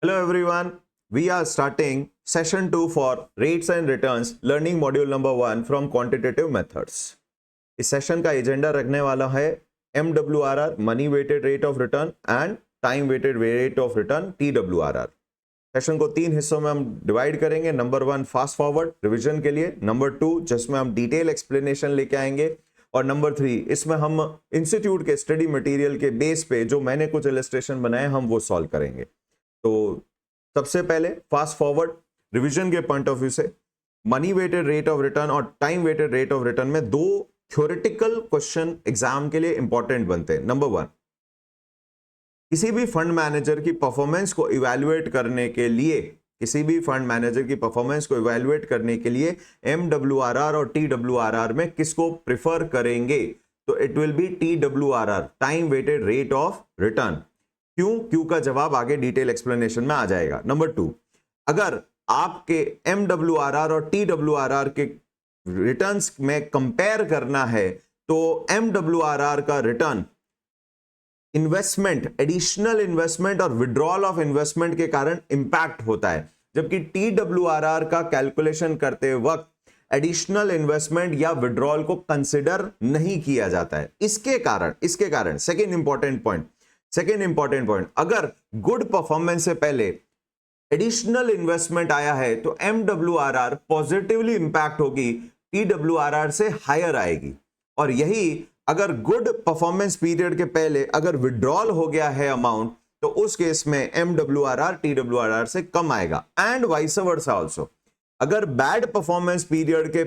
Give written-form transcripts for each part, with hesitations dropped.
Hello everyone, we are starting session 2 for rates and returns learning module number 1 from quantitative methods. इस session का agenda रखने वाला है MWRR money weighted rate of return and time weighted rate of return TWRR. Session को 3 हिस्सों में हम divide करेंगे. नंबर 1 फास्ट फॉरवर्ड रिवीजन के लिए, नंबर 2 जिसमें हम डिटेल एक्सप्लेनेशन लेके आएंगे, और नंबर 3 इसमें हम इंस्टीट्यूट के स्टडी मटेरियल के बेस पे जो मैंने कुछ इलस्ट्रेशन बनाए हम वो सॉल्व करेंगे. तो सबसे पहले फास्ट फॉरवर्ड रिवीजन के पॉइंट ऑफ व्यू से money weighted rate of return और time weighted rate of return में दो थ्योरेटिकल क्वेश्चन एग्जाम के लिए इंपॉर्टेंट बनते हैं. नंबर 1, किसी भी फंड मैनेजर की परफॉर्मेंस को इवैल्यूएट करने के लिए MWRR और TWRR में किसको प्रिफर करेंगे? तो it will be TWRR, time weighted rate of return. क्यों का जवाब आगे डिटेल एक्सप्लेनेशन में आ जाएगा. नंबर 2, अगर आपके MWRR और TWRR के रिटर्न्स में कंपेयर करना है तो MWRR का रिटर्न इन्वेस्टमेंट, एडिशनल इन्वेस्टमेंट और विड्रॉल ऑफ इन्वेस्टमेंट के कारण इंपैक्ट होता है, जबकि TWRR का कैलकुलेशन करते वक्त एडिशनल इन्वेस्टमेंट या विड्रॉल को कंसिडर नहीं किया जाता है. इसके कारण सेकेंड इंपॉर्टेंट पॉइंट, अगर गुड परफॉर्मेंस से पहले एडिशनल इन्वेस्टमेंट आया है तो MWRR पॉजिटिवली इंपैक्ट होगी, TWRR से हायर आएगी. और यही अगर गुड परफॉर्मेंस पीरियड के पहले अगर विड्रॉल हो गया है अमाउंट तो उस केस में MWRR TWRR से कम आएगा. एंड वाइस वर्सा आल्सो, अगर बैड परफॉर्मेंस पीरियड के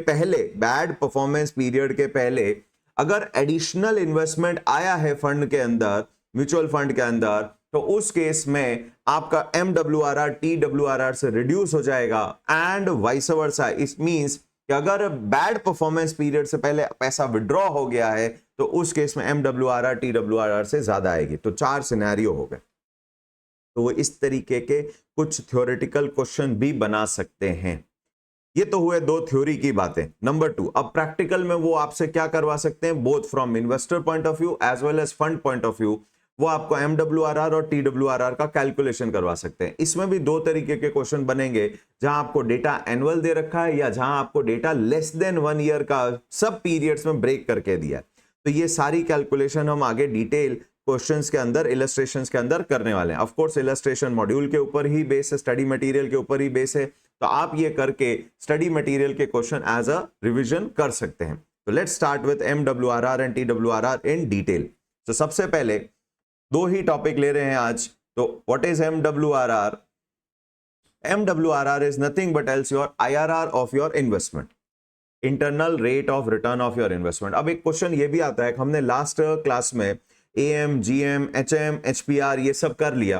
पहले अगर एडिशनल इन्वेस्टमेंट आया है फंड के अंदर, म्यूचुअल फंड के अंदर, तो उस केस में आपका MWRR TWRR से रिड्यूस हो जाएगा. And vice versa, it means कि अगर बैड परफॉर्मेंस पीरियड से पहले पैसा विड्रॉ हो गया है तो उस केस में MWRR TWRR से ज्यादा आएगी. तो 4 सिनेरियो हो गए. तो वो इस तरीके के कुछ थ्योरेटिकल क्वेश्चन भी बना सकते हैं. ये तो हुए 2 थ्योरी की बातें. नंबर 2, अब प्रैक्टिकल में वो आपसे क्या करवा सकते हैं, both from investor point of view as well as fund point of view. वो आपको MWRR और TWRR का कैलकुलेशन करवा सकते हैं. इसमें भी 2 तरीके के क्वेश्चन बनेंगे, जहां आपको डेटा एनुअल दे रखा है या जहां आपको डेटा लेस देन 1 ईयर का सब पीरियड्स में ब्रेक करके दिया है. तो ये सारी कैलकुलेशन हम आगे डिटेल क्वेश्चंस के अंदर, इलस्ट्रेशंस के अंदर करने वाले हैं. ऑफ कोर्स इलस्ट्रेशन मॉड्यूल के ऊपर ही बेस है, स्टडी मटेरियल के ऊपर ही बेस है, तो आप ये करके स्टडी मटेरियल के क्वेश्चन एज अ रिवीजन कर सकते हैं. तो let's start with MWRR and TWRR in detail. तो सबसे पहले 2 ही टॉपिक ले रहे हैं आज. तो what is MWRR? MWRR is nothing but else your IRR of your investment, internal rate of return of your investment. अब एक क्वेश्चन ये भी आता है, हमने लास्ट क्लास में AM, GM, HM, HPR ये सब कर लिया,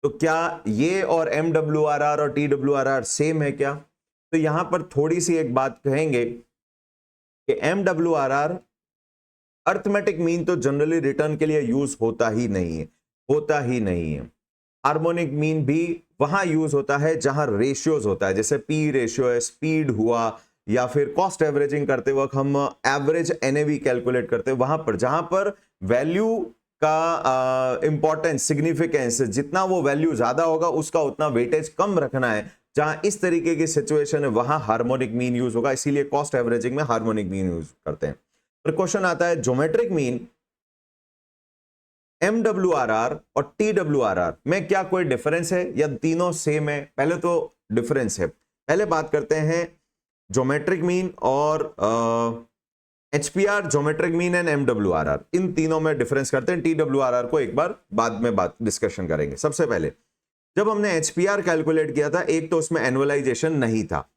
तो क्या ये और MWRR और TWRR सेम है क्या? तो यहां पर थोड़ी सी एक बात कहेंगे कि MWRR अर्थमेटिक मीन तो जनरली रिटर्न के लिए यूज होता ही नहीं है. हार्मोनिक मीन भी वहां यूज होता है जहां रेशियोज होता है, जैसे P रेशियो है, स्पीड हुआ, या फिर कॉस्ट एवरेजिंग करते वक्त हम एवरेज NAV कैलकुलेट करते हैं. वहां पर जहां पर वैल्यू का इंपॉर्टेंस, सिग्निफिकेंस, जितना वो वैल्यू ज्यादा होगा उसका उतना वेटेज कम रखना है, जहां इस तरीके की सिचुएशन है वहां हार्मोनिक मीन यूज होगा. इसीलिए कॉस्ट एवरेजिंग में हार्मोनिक मीन यूज करते हैं. पर क्वेश्चन आता है ज्योमेट्रिक मीन, MWRR और TWRR में क्या कोई डिफरेंस है या तीनों सेम है? पहले तो डिफरेंस है. पहले बात करते हैं ज्योमेट्रिक मीन और HPR, geometric mean and MWRR, इन तीनों में डिफरेंस करते हैं. TWRR को एक बार बाद में डिस्कशन करेंगे. सबसे पहले जब हमने HPR कैलकुलेट किया था, एक तो उसमें एनुअलाइजेशन नहीं था.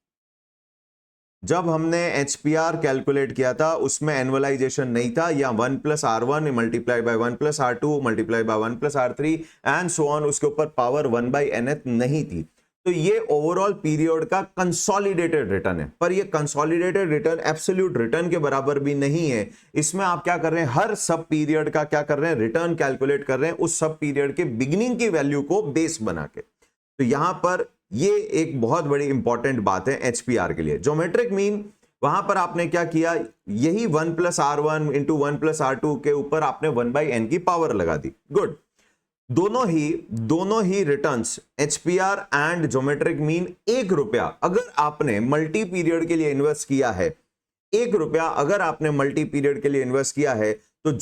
जब हमने HPR कैलकुलेट किया था उसमें एनुअलाइजेशन नहीं था, या 1 + R1 multiply by 1 + R2 multiply by 1 + R3 and so on, उसके ऊपर पावर 1/nth नहीं थी. तो ये ओवरऑल पीरियड का कंसोलिडेटेड रिटर्न है. पर ये कंसोलिडेटेड रिटर्न एब्सोल्यूट रिटर्न के बराबर भी नहीं है. इसमें आप क्या कर रहे हैं, हर सब पीरियड का क्या कर रहे हैं, रिटर्न कैलकुलेट कर रहे हैं उस सब पीरियड के बिगिनिंग की वैल्यू को बेस बना के. तो यहां पर ये एक बहुत बड़ी इंपॉर्टेंट बात है HPR के लिए. ज्योमेट्रिक मीन, वहां पर आपने क्या किया, यही 1 + R1 × 1 + R2 के ऊपर आपने 1/n की पावर लगा दी. गुड. दोनों ही रिटर्न्स एचपीआर एंड ज्योमेट्रिक मीन ₹1 अगर आपने मल्टी पीरियड के लिए इन्वेस्ट किया है, ₹1 अगर आपने मल्टी पीरियड के लिए इन्वेस्ट किया है, तो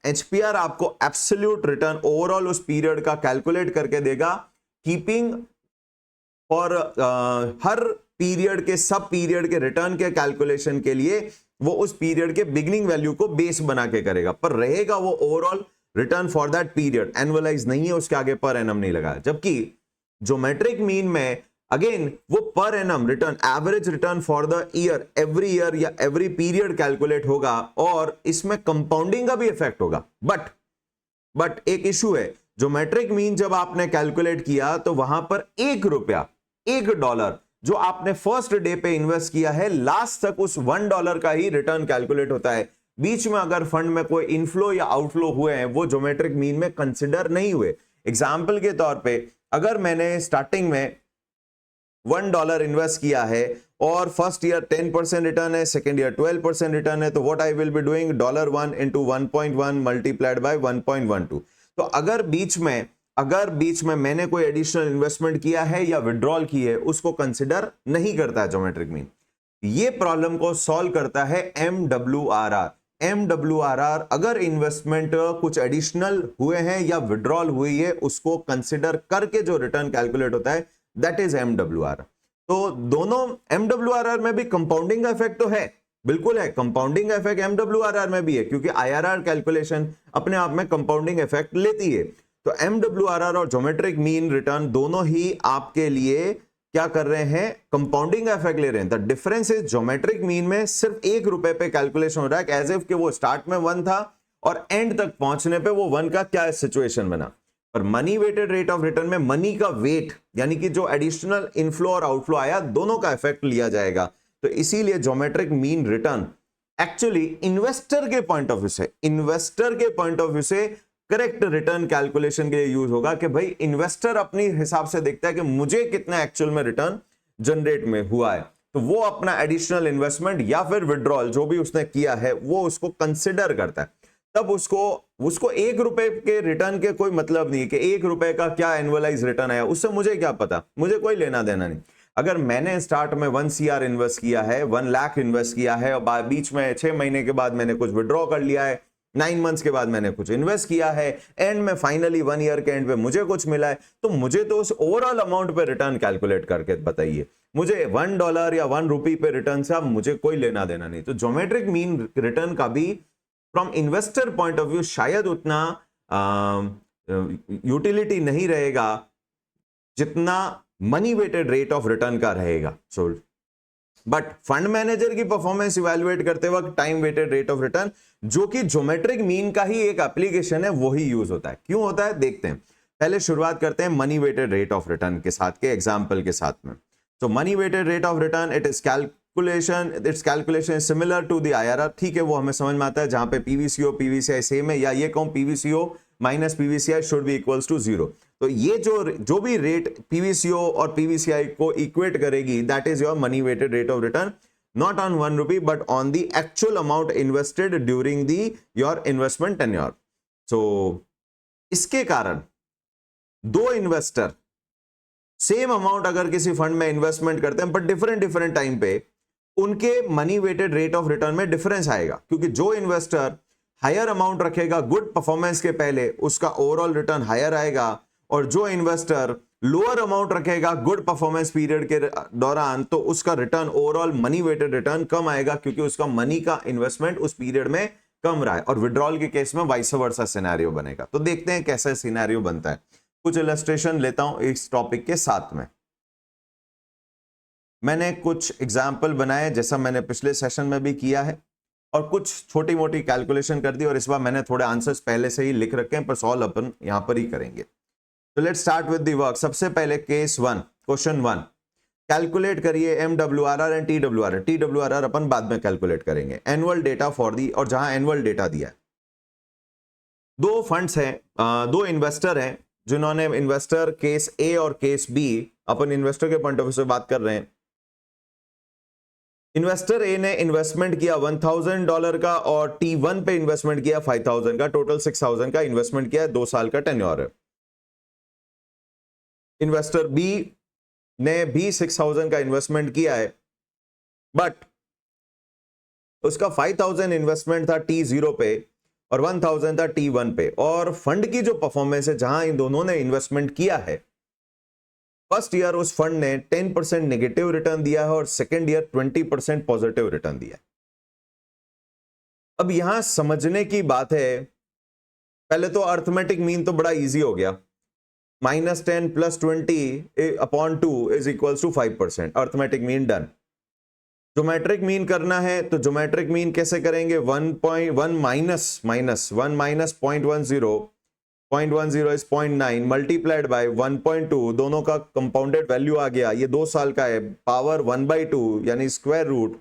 एचपीआर आपको एब्सोल्यूट रिटर्न ओवरऑल उस पीरियड का कैलकुलेट करके देगा, कीपिंग और हर पीरियड के सब पीरियड के रिटर्न के कैलकुलेशन के लिए वो उस पीरियड के बिगिनिंग वैल्यू को बेस बना के करेगा, पर रहेगा वो overall return for that period, annualise नहीं है, उसके आगे पर एनम नहीं लगा। जबकि ज्योमेट्रिक मीन में अगेन वो per annum return, average return for the year, every year या एवरी पीरियड कैलकुलेट होगा, और इसमें कंपाउंडिंग का भी इफेक्ट होगा। बट एक इशू है, ज्योमेट्रिक मीन जब आपने कैलकुलेट किया तो वहां पर ₹1, $1 जो आपने फर्स्ट डे पे इन्वेस्ट किया है, लास्ट तक उस $1 का ही रिटर्न कैलकुलेट होता है। बीच में अगर फंड में कोई इनफ्लो या आउटफ्लो हुए हैं, वो ज्योमेट्रिक मीन में कंसिडर नहीं हुए। एग्जाम्पल के तौर पे अगर मैंने स्टार्टिंग में $1 इन्वेस्ट किया है और फर्स्ट ईयर 10% रिटर्न है, सेकेंड ईयर 12% रिटर्न है, तो what I will be doing, $1 into 1.1 multiplied by 1.12। तो अगर बीच में मैंने कोई एडिशनल इन्वेस्टमेंट किया है या विड्रॉल की है, उसको कंसिडर नहीं करता है ज्योमेट्रिक मीन। ये प्रॉब्लम को सॉल्व करता है MWRR। MWRR अगर इन्वेस्टमेंट कुछ एडिशनल हुए हैं या विड्रॉल हुई है, उसको कंसिडर करके जो रिटर्न कैलकुलेट होता है, दैट इज MWRR। तो दोनों MWRR में भी कंपाउंडिंग का इफेक्ट तो है, बिल्कुल है, कंपाउंडिंग इफेक्ट MWRR में भी है, क्योंकि IRR कैलकुलेशन अपने आप में कंपाउंडिंग इफेक्ट लेती है। तो MWRR और ज्योमेट्रिक मीन रिटर्न दोनों ही आपके लिए क्या कर रहे हैं, कंपाउंडिंग का इफेक्ट ले रहे हैं। The difference is geometric mean में सिर्फ ₹1 पे कैलकुलेशन हो रहा है, एज इफ कि वो स्टार्ट में 1 था और एंड तक पहुंचने पे वो 1 का क्या सिचुएशन बना। पर money weighted rate of return में मनी का वेट, यानी कि जो एडिशनल इनफ्लो और आउटफ्लो आया, दोनों का इफेक्ट लिया जाएगा। तो इसीलिए geometric mean return actually investor के पॉइंट ऑफ व्यू से करेक्ट रिटर्न कैलकुलेशन के लिए यूज होगा कि भाई इन्वेस्टर अपनी हिसाब से देखता है कि मुझे कितना एक्चुअल में रिटर्न जनरेट में हुआ है, तो वो अपना एडिशनल इन्वेस्टमेंट या फिर विड्रॉल जो भी उसने किया है वो उसको कंसिडर करता है। तब उसको ₹1 के रिटर्न के कोई मतलब नहीं है कि ₹1 का क्या एनुअलाइज रिटर्न आया, उससे मुझे क्या पता, मुझे कोई लेना देना नहीं। अगर मैंने स्टार्ट में 1 CR इन्वेस्ट किया है, 1 लाख इन्वेस्ट किया है, और बीच में 6 महीने के बाद मैंने कुछ विड्रॉ कर लिया है, 9 मंथ्स के बाद मैंने कुछ इन्वेस्ट किया है, एंड में फाइनली 1 ईयर के एंड पे मुझे कुछ मिला है, तो मुझे तो उस ओवरऑल अमाउंट पे रिटर्न कैलकुलेट करके बताइए। मुझे $1 या ₹1 पे रिटर्न से अब मुझे कोई लेना देना नहीं। तो ज्योमेट्रिक मीन रिटर्न का भी from investor point of view शायद उतना यूटिलिटी नहीं रहेगा जितना money weighted rate of return का रहेगा। सो बट फंड मैनेजर की परफॉर्मेंस इवैल्यूएट करते वक्त time weighted rate of return, जो कि ज्योमेट्रिक मीन का ही एक एप्लीकेशन है, वही यूज होता है। क्यों होता है देखते हैं। पहले शुरुआत करते हैं money weighted rate of return के साथ के एग्जांपल के साथ में। तो money weighted rate of return it's calculation similar to the IRR। ठीक है, वो हमें समझ में आता है, जहां पे PVCO PVCI सेम है, या ये कहूं PVCO minus PVCI should be equals to 0। तो ये जो भी रेट PVCO और PVCI को इक्वेट करेगी, that is your money weighted rate of return, not on ₹1 but on the actual amount invested during the your investment tenure. So इसके कारण दो इन्वेस्टर सेम अमाउंट अगर किसी फंड में इन्वेस्टमेंट करते हैं, बट डिफरेंट टाइम पे, उनके money weighted rate of return में डिफरेंस आएगा, क्योंकि जो इन्वेस्टर हायर अमाउंट रखेगा गुड परफॉर्मेंस के पहले, उसका ओवरऑल रिटर्न हायर आएगा, और जो इन्वेस्टर लोअर अमाउंट रखेगा गुड परफॉर्मेंस पीरियड के दौरान, तो उसका return overall money weighted return कम आएगा, क्योंकि उसका मनी का इन्वेस्टमेंट उस पीरियड में कम रहा है। और विड्रॉल के केस में वाइस वर्सा सिनेरियो बनेगा। तो देखते हैं कैसा सिनेरियो बनता है। कुछ इलस्ट्रेशन लेता हूं इस टॉपिक के साथ में। मैंने कुछ एग्जाम्पल बनाए, जैसा मैंने पिछले सेशन में भी किया है, और कुछ छोटी मोटी कैलकुलेशन कर दी, और इस बार मैंने थोड़े आंसर्स पहले से ही लिख रखे हैं, पर सॉल्व अपन यहां पर ही करेंगे। तो let's start with the work. सबसे पहले केस 1, क्वेश्चन 1, कैलकुलेट करिए MWRR एंड TWRR। TWRR अपन बाद में कैलकुलेट करेंगे। एनुअल डेटा फॉर दी, और जहां एनुअल डेटा दिया है, दो फंड्स हैं, दो इन्वेस्टर हैं, जिन्होंने इन्वेस्टर केस A और केस B, अपन इन्वेस्टर के पॉइंट ऑफ व्यू से बात कर रहे हैं। इन्वेस्टर ए ने इन्वेस्टमेंट किया $1000 का, और T1 पे इन्वेस्टमेंट किया 5000 का, टोटल 6000 का इन्वेस्टमेंट किया, 2 साल का टेन्योर है। इन्वेस्टर बी ने भी 6000 का इन्वेस्टमेंट किया है, बट उसका 5000 इन्वेस्टमेंट था T0 पे और 1000 था T1 पे, और फंड की जो परफॉर्मेंस है जहां इन दोनों ने इन्वेस्टमेंट किया है, फर्स्ट ईयर उस फंड ने 10% नेगेटिव रिटर्न दिया है और सेकेंड ईयर 20% पॉजिटिव रिटर्न दिया है। अब यहां समझने की बात है, पहले तो अर्थमेटिक मीन तो बड़ा इजी हो गया, -10 + 20/2 is equals to 5%, arithmetic mean done. Geometric mean करना है तो ज्योमेट्रिक मीन कैसे करेंगे, 1.1 माइनस 0.10 इज 0.9 मल्टीप्लाइड बाय 1.2, दोनों का कंपाउंडेड वैल्यू आ गया, ये 2 साल का है, पावर 1/2 यानी square root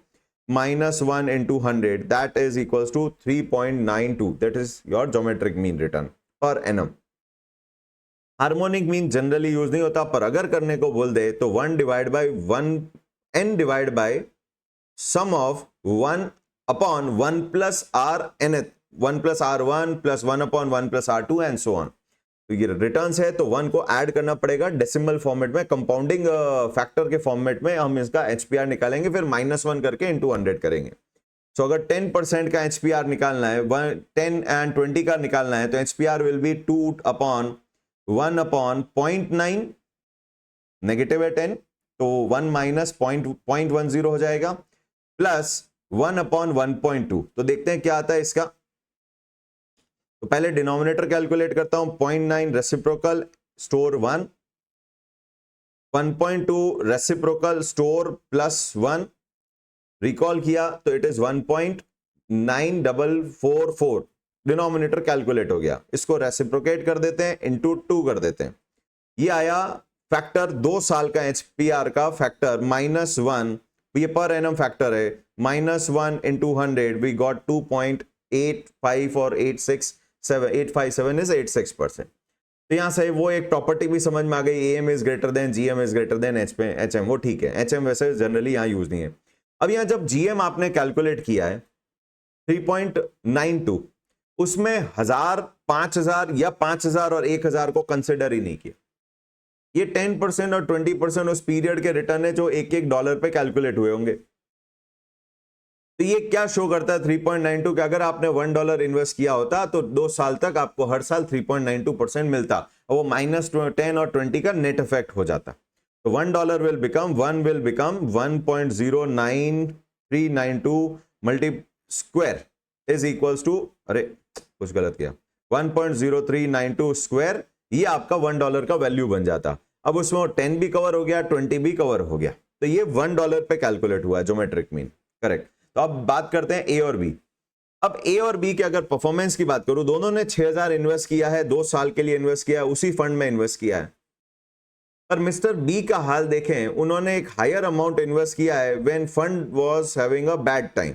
-1 into 100, that is equals to 3.92, that is your geometric mean return per annum। Harmonic mean generally use नहीं होता, पर अगर करने को बोल दे तो 1 divide by 1 n divide by sum of 1 upon 1 plus r nth, 1 plus r1 plus 1 upon 1 plus r2 and so on. तो ये रिटर्न्स है तो 1 को ऐड करना पड़ेगा डेसिमल फॉर्मेट में, कंपाउंडिंग फैक्टर के फॉर्मेट में हम इसका एचपीआर निकालेंगे, फिर -1 करके इंटू 100 करेंगे। सो अगर 10% का एचपीआर निकालना है, 10 एंड 20 का निकालना है, तो एचपीआर will be 2 upon 1 upon 0.9, negative है 10 तो 1 माइनस 0.10 हो जाएगा, प्लस 1 अपॉन 1.2। तो देखते हैं क्या आता है इसका। तो पहले डिनोमिनेटर कैलकुलेट करता हूं, 0.9 reciprocal store 1, 1.2 reciprocal store plus 1, recall किया तो इट इज 1.9444, डिनोमिनेटर कैलकुलेट हो गया। इसको रेसिप्रोकेट कर देते हैं, इनटू 2 कर देते हैं, ये आया फैक्टर 2 साल का एचपीआर का फैक्टर -1, ये पर एनम फैक्टर है, -1 into 100 वी गॉट 2.85 और 857 इज 86%। तो यहां से वो एक प्रॉपर्टी भी समझ में आ गई, am is greater than GM is greater than HM, वो ठीक है, एचएम वैसे जनरली यहां यूज नहीं है। अब यहां जब जीएम आपने कैलकुलेट किया है 3.92, उसमें 1000, 5000 या 5000 और 1000 को कंसिडर ही नहीं किया। ये 10% और 20% उस पीरियड के रिटर्न है जो $1 पे कैलकुलेट हुए होंगे। तो ये क्या शो करता है 3.92 कि अगर आपने $1 इन्वेस्ट किया होता तो 2 साल तक आपको हर साल 3.92% मिलता, और वो -10 और 20 का नेट इफेक्ट हो जाता। तो $1 will become 1.09392 multi square is equals to, अरे कुछ गलत किया, 1.0392 स्क्वायर, ये आपका $1 का वैल्यू बन जाता। अब उसमें 10 भी कवर हो गया, 20 भी कवर हो गया, तो ये $1 पे कैलकुलेट हुआ है ज्योमेट्रिक मीन, करेक्ट। तो अब बात करते हैं ए और बी। अब ए और बी के अगर परफॉर्मेंस की बात करूं, दोनों ने 6000 इन्वेस्ट किया है, 2 साल के लिए इन्वेस्ट किया है, उसी फंड में इन्वेस्ट किया है। पर मिस्टर बी का हाल देखें, उन्होंने एक हायर अमाउंट इन्वेस्ट किया है when fund was having a bad time,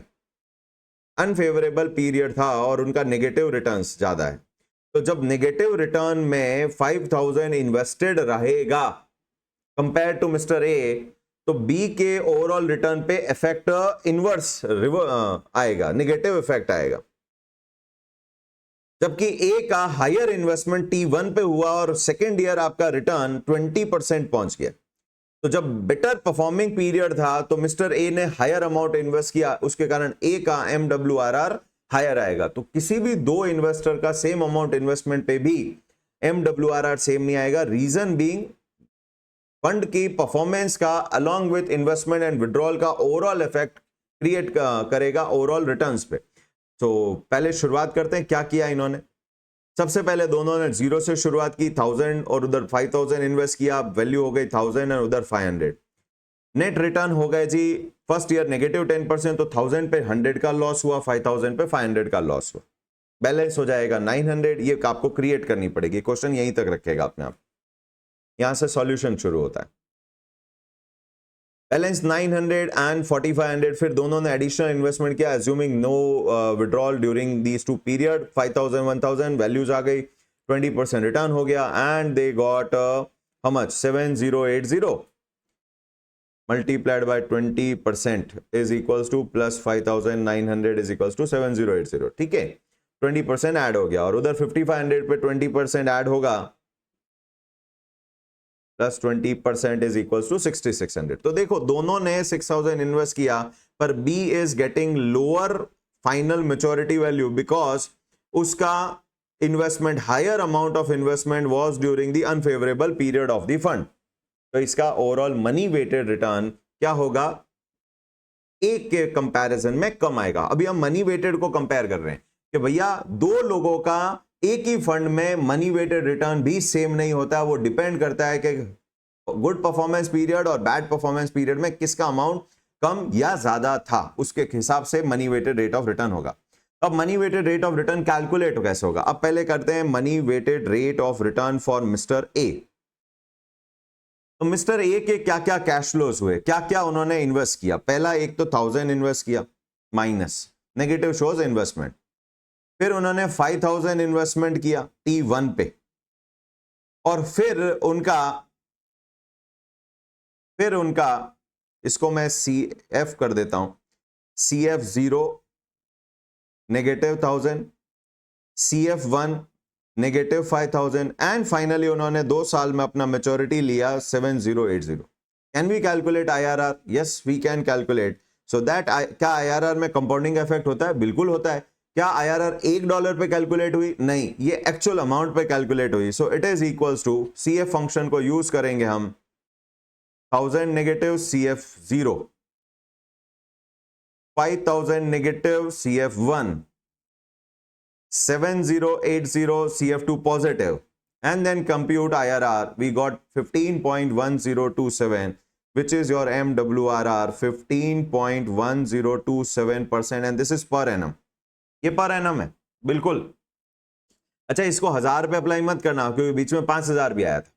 unfavourable period था और उनका नेगेटिव रिटर्न्स ज्यादा है। तो जब नेगेटिव रिटर्न में 5000 इन्वेस्टेड रहेगा कंपेयर टू मिस्टर ए, तो बी के ओवरऑल रिटर्न पे इफेक्ट इनवर्स आएगा, नेगेटिव इफेक्ट आएगा। जबकि ए का हायर इन्वेस्टमेंट T1 पे हुआ और सेकेंड ईयर आपका रिटर्न 20% पहुंच गया। तो जब बेटर परफॉर्मिंग पीरियड था तो मिस्टर ए ने हायर अमाउंट इन्वेस्ट किया, उसके कारण ए का MWRR हायर आएगा। तो किसी भी दो इन्वेस्टर का सेम अमाउंट इन्वेस्टमेंट पे भी MWRR सेम नहीं आएगा, रीजन बीइंग फंड की परफॉर्मेंस का along with investment and withdrawal का ओवरऑल इफेक्ट क्रिएट करेगा ओवरऑल रिटर्न्स पे। तो पहले शुरुआत करते हैं क्या किया इन्होंने। सबसे पहले दोनों ने 0 से शुरुआत की, 1000 और उधर 5000 इन्वेस्ट किया, वैल्यू हो गई 1000 और उधर 500। नेट रिटर्न हो गए जी फर्स्ट ईयर नेगेटिव 10%, तो 1000 पे 100 का लॉस हुआ, 5000 पे 500 का लॉस हुआ, बैलेंस हो जाएगा 900। ये आपको क्रिएट करनी पड़ेगी, क्वेश्चन यहीं तक रखेगा अपने आप, यहां से सॉल्यूशन शुरू होता है। बैलेंस 900 एंड 4500, फिर दोनों ने एडिशनल इन्वेस्टमेंट किया, assuming no withdrawal during these two period, 5000 1000 values आ गई, 20% रिटर्न हो गया, and they got how much 7080 multiplied by 20% is equals to plus 5900 is equals to 7080। ठीक है, 20% ऐड हो गया, और उधर 5500 पे 20% ऐड होगा प्लस 20% इज इक्वल टू 6600। तो देखो दोनों ने 6000 इन्वेस्ट किया, पर B is getting lower final maturity value because उसका investment, higher amount of investment was during the unfavourable period of the fund. तो इसका ओवरऑल मनी वेटेड रिटर्न क्या होगा, एक के कंपैरिजन में कम आएगा। अभी हम मनी वेटेड को कंपेयर कर रहे हैं कि भैया दो लोगों का एक ही फंड में मनी वेटेड रिटर्न भी सेम नहीं होता, वो डिपेंड करता है कि गुड परफॉर्मेंस पीरियड और बैड परफॉर्मेंस पीरियड में किसका अमाउंट कम या ज्यादा था, उसके हिसाब से money weighted rate of return होगा। अब money weighted rate of return calculate कैसे होगा, अब पहले करते हैं money weighted rate of return for mister A. तो मिस्टर ए के क्या क्या कैश फ्लोज हुए, क्या क्या उन्होंने इन्वेस्ट किया। पहला एक तो 1000 इन्वेस्ट किया, माइनस नेगेटिव शोज इन्वेस्टमेंट। फिर उन्होंने 5000 इन्वेस्टमेंट किया T1 पे, और फिर उनका इसको मैं CF कर देता हूं, CF0 negative 1000, CF1 negative 5000, and finally उन्होंने 2 साल में अपना मैच्योरिटी लिया 7080। Can we calculate IRR? Yes we can calculate. So that क्या IRR में कंपाउंडिंग इफेक्ट होता है? बिल्कुल होता है। क्या IRR $1 पे कैलकुलेट हुई? नहीं, ये एक्चुअल अमाउंट पे कैलकुलेट हुई। So it is equals to CF function को यूज करेंगे हम, 1000 negative CF0, 5000 negative CF1, 7080 CF2 positive, and then compute IRR. We got 15.1027, which is your MWRR, 15.1027%, and this is per annum. ये पर annum है बिल्कुल। अच्छा, इसको 1000 पे अप्लाई मत करना क्योंकि बीच में 5000 भी आया था।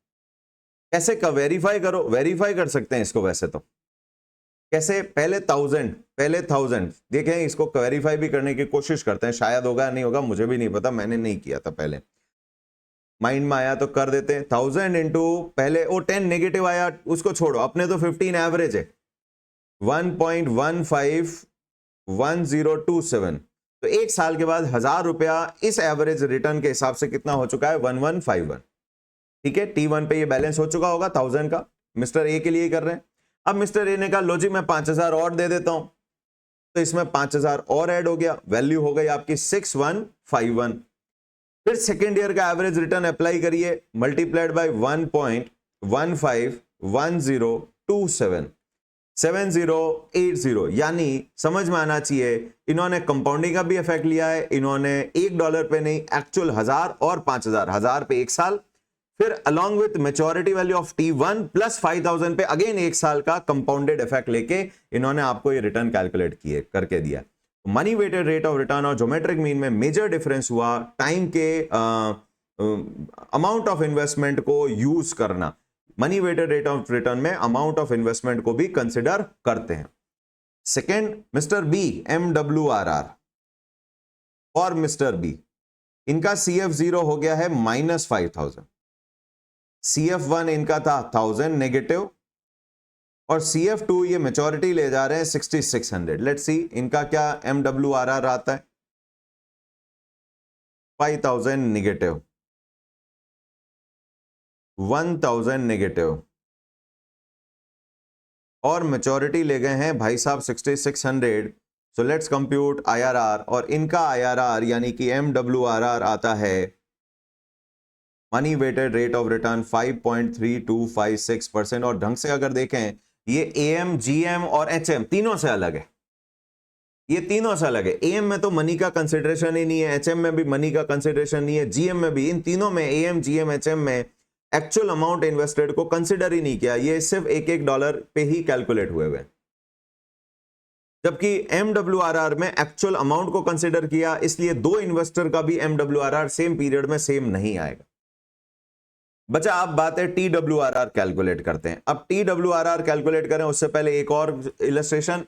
कैसे का वेरीफाई करो, वेरीफाई कर सकते हैं इसको वैसे तो। कैसे? पहले 1000 देखें, इसको वेरीफाई भी करने की कोशिश करते हैं, शायद होगा नहीं होगा मुझे भी नहीं पता, मैंने नहीं किया था पहले, माइंड में आया तो कर देते हैं। 1000 इंटू पहले वो 10 नेगेटिव आया, उसको छोड़ो, अपने तो 15 एवरेज है, 1.151027। तो एक साल के बाद 1000 रुपया इस एवरेज रिटर्न के हिसाब से कितना हो चुका है? 1151। ठीक है, T1 पे ये बैलेंस हो चुका होगा 1000 का, मिस्टर ए के लिए कर रहे हैं। अब मिस्टर ए ने कहा लो जी मैं 5000 और दे देता हूं, तो इसमें 5000 और ऐड हो गया, वैल्यू हो गई आपकी 6151। फिर सेकेंड ईयर का एवरेज रिटर्न अप्लाई करिए, मल्टीप्लाइड बाय 1.151027 7080, यानी समझ में आना चाहिए इन्होंने कंपाउंडिंग का भी इफेक्ट लिया है, इन्होंने $1 पे नहीं, एक्चुअल 1000 और 5000, 1000 पे एक साल, फिर along with maturity value of T1 plus 5000 पे अगेन एक साल का कंपाउंडेड इफेक्ट लेके इन्होंने आपको ये रिटर्न कैलकुलेट किए करके दिया। Money weighted rate of return और ज्योमेट्रिक मीन में मेजर डिफरेंस हुआ टाइम के अमाउंट ऑफ इन्वेस्टमेंट को यूज करना। Money weighted rate of return में अमाउंट ऑफ इन्वेस्टमेंट को भी कंसिडर करते हैं। सेकेंड, मिस्टर बी, MWRR और मिस्टर बी, इनका CF0 हो गया है -5000, CF1 इनका था 1000 नेगेटिव, और CF2 ये मैच्योरिटी ले जा रहे हैं 6600। लेट्स सी इनका क्या MWRR आता है, 5000 नेगेटिव, 1000 नेगेटिव, और मैच्योरिटी ले गए हैं भाई साहब 6600। सो लेट्स कंप्यूट IRR, और इनका IRR यानी कि MWRR आता है money weighted rate of return 5.3256%। और ढंग से अगर देखें ये AM, GM और HM तीनों से अलग है, ये तीनों से अलग है। AM में तो मनी का कंसिडरेशन ही नहीं है, HM में भी मनी का कंसिडरेशन नहीं है, GM में भी, इन तीनों में AM, GM, HM में एक्चुअल अमाउंट इन्वेस्टेड को कंसिडर ही नहीं किया, ये सिर्फ $1 पे ही कैलकुलेट हुए हुए। जबकि MWRR में एक्चुअल अमाउंट को कंसिडर किया, इसलिए दो इन्वेस्टर का भी MWRR सेम पीरियड में सेम नहीं आएगा। बचा अब बात है TWRR कैलकुलेट करते हैं। अब TWRR कैलकुलेट करें उससे पहले एक और इलस्ट्रेशन,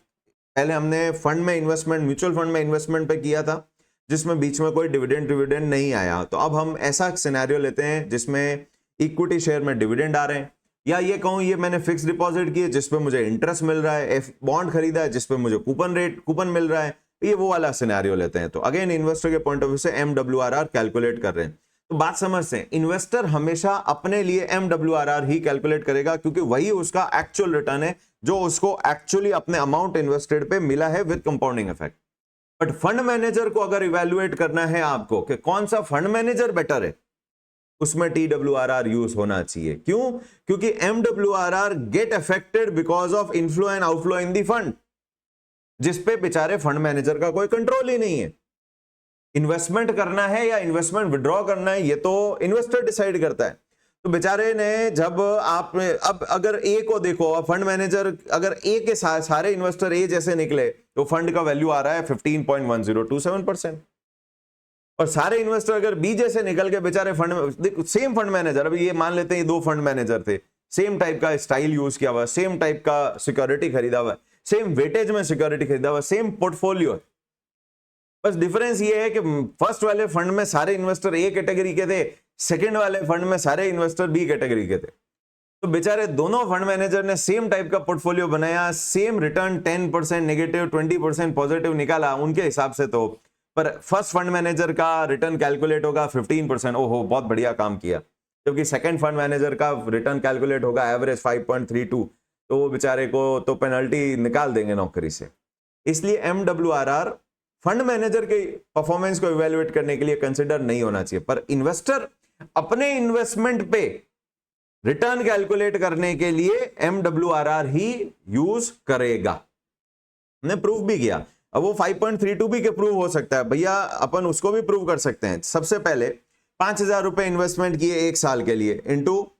पहले हमने फंड में इन्वेस्टमेंट, म्यूचुअल फंड में इन्वेस्टमेंट पे किया था जिसमें बीच में कोई डिविडेंड नहीं आया। तो अब हम ऐसा सिनेरियो लेते हैं जिसमें इक्विटी शेयर में डिविडेंड आ रहे हैं, या ये कहूं ये मैंने फिक्स डिपॉजिट किए जिसपे मुझे इंटरेस्ट मिल रहा है, बॉन्ड खरीदा है जिसपे मुझे कूपन मिल रहा है, ये वो वाला सिनेरियो लेते हैं। तो अगेन इन्वेस्टर के पॉइंट ऑफ व्यू से MWRR कैलकुलेट कर रहे हैं। तो बात समझते हैं, इन्वेस्टर हमेशा अपने लिए MWRR ही कैलकुलेट करेगा क्योंकि वही उसका एक्चुअल रिटर्न है जो उसको एक्चुअली अपने अमाउंट इन्वेस्टेड पे मिला है with compounding effect. But fund manager को अगर इवेल्युएट करना है आपको कि कौन सा फंड मैनेजर बेटर है, उसमें TWRR यूज होना चाहिए। क्यों? क्योंकि MWRR get affected because of inflow and outflow in the fund, जिसपे बेचारे फंड मैनेजर का कोई कंट्रोल ही नहीं है। इन्वेस्टमेंट करना है या इन्वेस्टमेंट विड्रॉ करना है ये तो इन्वेस्टर डिसाइड करता है। तो बेचारे ने जब आप अब अगर ए को देखो, फंड मैनेजर अगर ए के सारे इन्वेस्टर ए जैसे निकले तो फंड का वैल्यू आ रहा है 15.1027%, और सारे इन्वेस्टर अगर बी जैसे निकल के बेचारे फंड सेम फंड मैनेजर, अभी ये मान लेते हैं ये दो फंड मैनेजर थे, सेम टाइप का स्टाइल यूज किया हुआ, सेम टाइप का सिक्योरिटी खरीदा हुआ, सेम वेटेज में सिक्योरिटी खरीदा हुआ, सेम पोर्टफोलियो, बस डिफरेंस ये है कि फर्स्ट वाले फंड में सारे इन्वेस्टर ए कैटेगरी के थे, सेकंड वाले फंड में सारे इन्वेस्टर बी कैटेगरी के थे। तो बेचारे दोनों फंड मैनेजर ने सेम टाइप का पोर्टफोलियो बनाया, सेम रिटर्न 10% नेगेटिव 20% पॉजिटिव निकाला उनके हिसाब से, तो पर फर्स्ट फंड मैनेजर का रिटर्न कैलकुलेट होगा 15%, ओहो बहुत बढ़िया काम किया, जबकि सेकंड फंड मैनेजर का रिटर्न कैलकुलेट होगा एवरेज 5.32, तो वो बेचारे को तो पेनल्टी निकाल देंगे नौकरी से। इसलिए MWRR फंड मैनेजर के परफॉर्मेंस को इवैल्यूएट करने के लिए कंसिडर नहीं होना चाहिए, पर इन्वेस्टर अपने इन्वेस्टमेंट पे रिटर्न कैलकुलेट करने के लिए MWRR ही यूज करेगा। हमने प्रूव भी किया, अब वो 5.32 भी के प्रूव हो सकता है भैया, अपन उसको भी प्रूव कर सकते हैं। सबसे पहले 5,000 रुपए इन्वेस्टमेंट किए एक साल के लिए इंटू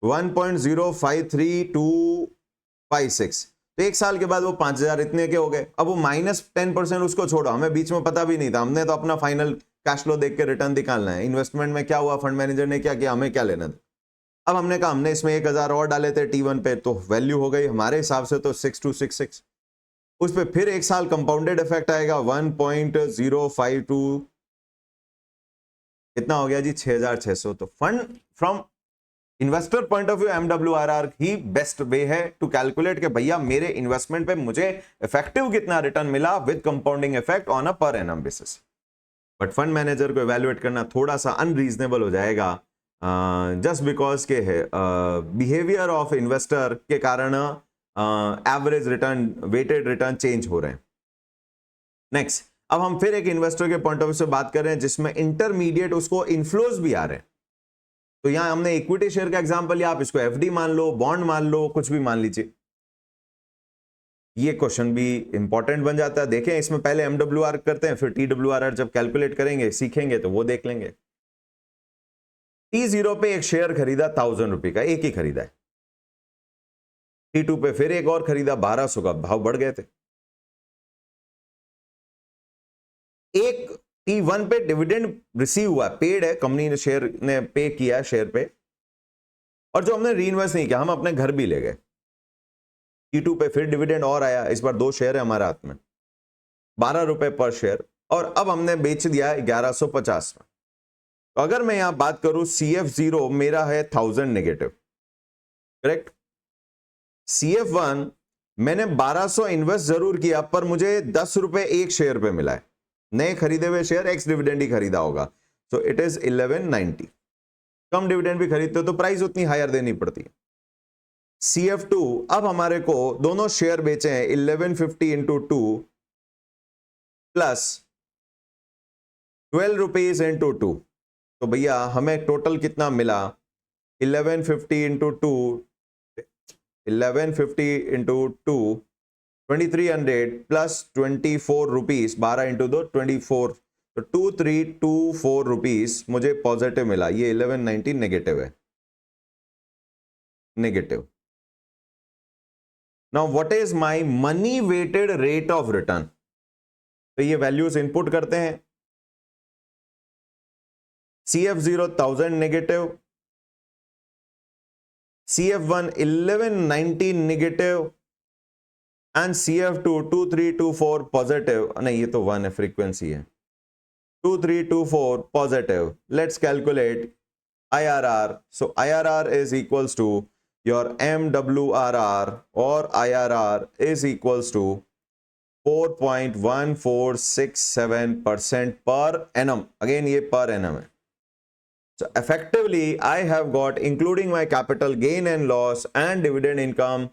1.053256, तो एक साल के बाद वो 5,000 इतने के हो गए। अब वो -10% उसको छोड़ो, हमें बीच में पता भी नहीं था, हमने तो अपना फाइनल कैश फ्लो देख के रिटर्न निकालना है। इन्वेस्टमेंट में क्या हुआ, फंड मैनेजर ने क्या किया, हमें क्या लेना था। अब हमने कहा हमने इसमें 1,000 और डाले थे T1 पे, तो वैल्यू हो गई हमारे हिसाब से तो 6266, उस पर फिर एक साल कंपाउंडेड इफेक्ट आएगा 1.052, कितना हो गया जी 6,600। तो fund from investor point of view MWRR he best way है टू कैलकुलेट कि भैया मेरे इन्वेस्टमेंट पे मुझे इफेक्टिव कितना रिटर्न मिला with compounding effect on a per annum basis. But fund manager को इवैल्यूएट करना थोड़ा सा अनरीजनेबल हो जाएगा जस्ट बिकॉज के है बिहेवियर ऑफ इन्वेस्टर के कारण average return weighted return change हो रहे हैं। नेक्स्ट, अब हम फिर एक इन्वेस्टर के पॉइंट ऑफ व्यू से बात कर रहे हैं जिसमें इंटरमीडिएट उसको इन्फ्लोज भी आ रहे हैं। तो यहां हमने इक्विटी शेयर का एग्जांपल लिया, आप इसको एफडी मान लो, बॉन्ड मान लो, कुछ भी मान लीजिए। ये क्वेश्चन भी इंपॉर्टेंट बन जाता है। देखें इसमें पहले MWR करते हैं, फिर TWRR जब कैलकुलेट करेंगे सीखेंगे तो वो देख लेंगे। T0 पे एक शेयर खरीदा 1,000 रुपए का, एक ही खरीदा है। T2 पे फिर एक और खरीदा 1,200 का, भाव बढ़ गए थे। एक T1 पे डिविडेंड रिसीव हुआ, पेड है, कंपनी ने शेयर ने पे किया शेयर पे, और जो हमने रीइन्वेस्ट नहीं किया, हम अपने घर भी ले गए। T2 पे फिर डिविडेंड और आया, इस बार 2 शेयर है हमारे हाथ में, 12 रुपए पर शेयर, और अब हमने बेच दिया 1150 में। तो अगर मैं यहां बात करूं CF0 मेरा है 1000 नेगेटिव, करेक्ट। CF1 मैंने 1200 इन्वेस्ट जरूर किया पर मुझे 10 रुपए एक शेयर पे मिला है, नए खरीदे हुए शेयर, एक्स डिविडेंड ही खरीदा होगा, सो इट इज 1190। कम डिविडेंड भी खरीदते हो तो प्राइस उतनी हायर देनी पड़ती है। CF2 अब हमारे को दोनों शेयर बेचे हैं 1150 इंटू 2 प्लस 12 रुपीज इंटू 2, तो भैया हमें टोटल कितना मिला 1150 into 2, 1150 into 2 2300 plus 24 rupees, 12 into 2 24, तो 2324 रुपीज मुझे पॉजिटिव मिला। ये 1190 नेगेटिव है, negative. Now what is my money weighted rate of return, तो ये वैल्यूज इनपुट करते हैं। CF0 1000 negative, CF1 1190 negative and CF2 2324 positive, नहीं ये तो 1 है, फ्रीक्वेंसी है, 2324 positive. Let's calculate IRR, so IRR is equals to your MWRR, or IRR is equals to 4.1467% per annum, again ये पर एनम है। So effectively, I have got, including my capital gain and loss and dividend income,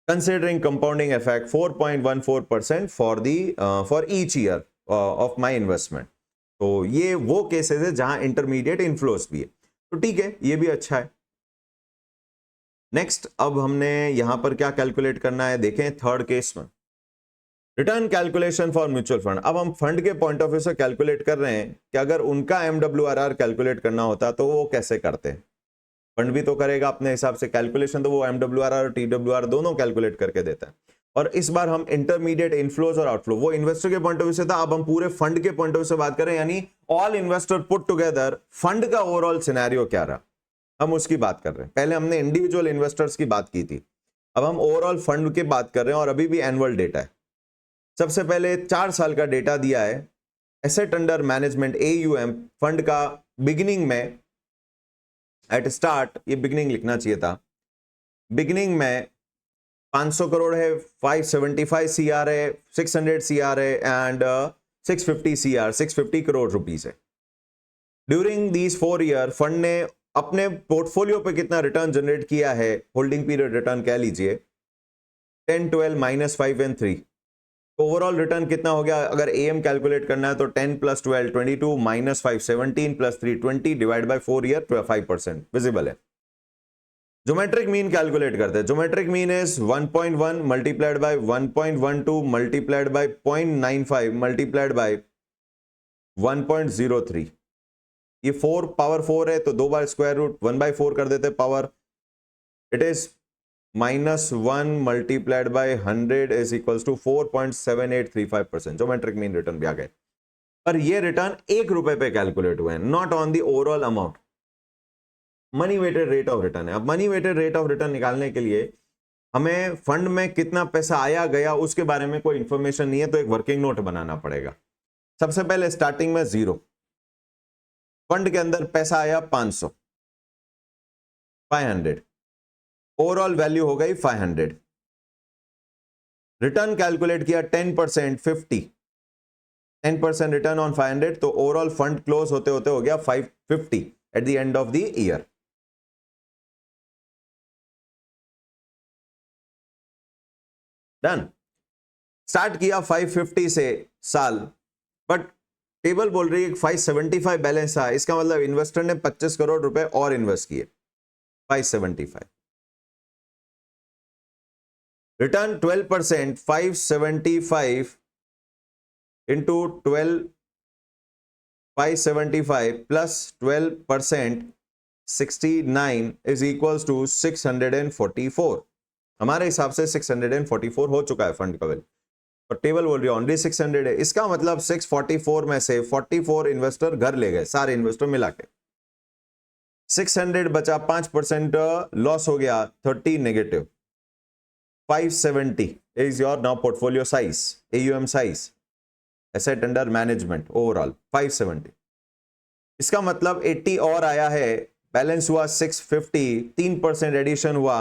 considering compounding effect, 4.14% for each year of my investment. तो ये वो cases है जहां intermediate inflows भी है, तो ठीक है, ये भी अच्छा है। नेक्स्ट, अब हमने यहां पर क्या कैलकुलेट करना है, देखें थर्ड केस में, return calculation for mutual fund. अब हम फंड के पॉइंट ऑफ व्यू से कैलकुलेट कर रहे हैं कि अगर उनका MWRR कैलकुलेट करना होता तो वो कैसे करते हैं। फंड भी तो करेगा अपने हिसाब से कैलकुलेशन, तो वो MWRR और TWR दोनों कैलकुलेट करके देता है। और इस बार हम इंटरमीडिएट इनफ्लोज और आउटफ्लो, वो इन्वेस्टर के पॉइंट ऑफ व्यू से था, अब हम पूरे फंड के पॉइंट ऑफ व्यू से बात करें, यानी all investor put together, fund का ओवरऑल सिनेरियो क्या रहा, हम उसकी बात कर रहे हैं। पहले हमने इंडिविजुअल इन्वेस्टर्स की बात की थी, अब हम ओवरऑल फंड की बात कर रहे हैं, और अभी भी एनुअल डेटा है। सबसे पहले 4 साल का डेटा दिया है। Asset under management AUM fund का बिगिनिंग में, एट स्टार्ट, ये बिगिनिंग लिखना चाहिए था, बिगिनिंग में 500 करोड़ है, 575 CR है, 600 CR है एंड 650 CR, 650 करोड़ रुपीस है। ड्यूरिंग दीज 4 ईयर फंड ने अपने पोर्टफोलियो पे कितना रिटर्न जनरेट किया है, होल्डिंग पीरियड रिटर्न कह लीजिए, 10, 12, -5 एंड 3। ओवरऑल रिटर्न कितना हो गया, अगर AM कैलकुलेट करना है तो 10 + 12 22, -5 17 + 3 20, डिवाइड बाय 4 ईयर 5%, विजिबल है। ज्योमेट्रिक मीन कैलकुलेट करते हैं। Geometric mean is 1.1 multiplied by 1.12 multiplied by 0.95 multiplied by 1.03। ये 4 पावर 4 है, तो 2 बार स्क्वायर रूट 1/4 कर देते power, it is -1 multiplied by 100 is equals to 4.7835%। Geometric mean return भी आ गए, पर ये रिटर्न ₹1 पे कैलकुलेट हुए हैं, not on the overall amount. Money weighted rate of return है। अब money weighted rate of return निकालने के लिए हमें फंड में कितना पैसा आया गया उसके बारे में कोई इंफॉर्मेशन नहीं है, तो एक वर्किंग नोट बनाना पड़ेगा। सबसे पहले स्टार्टिंग में 0, फंड के अंदर पैसा आया 500, 500, ओवरऑल वैल्यू हो गई 500। रिटर्न कैलकुलेट किया 10%, 50, 10% रिटर्न ऑन 500, तो ओवरऑल फंड क्लोज होते होते हो गया 550 at the end of the year. Done. Start किया 550 से साल, बट टेबल बोल रही है 575 बैलेंस था, इसका मतलब इन्वेस्टर ने 25 करोड़ रुपए और इन्वेस्ट किए। 575 return 12%, 575 into 12, 575 plus 12%, 69 is equals to 644। हमारे हिसाब से 644 हो चुका है फंड का वैल्यू, और टेबल बोल रही है ऑनली 600 है। इसका मतलब 644 में से 44 इन्वेस्टर घर ले गए, सारे इन्वेस्टर मिला के 600 बचा, 5% लॉस हो गया, 30 negative. 570 is your now portfolio size, AUM size, asset under management overall 570। इसका मतलब 80 और आया है, बैलेंस हुआ 650, 3% एडिशन हुआ,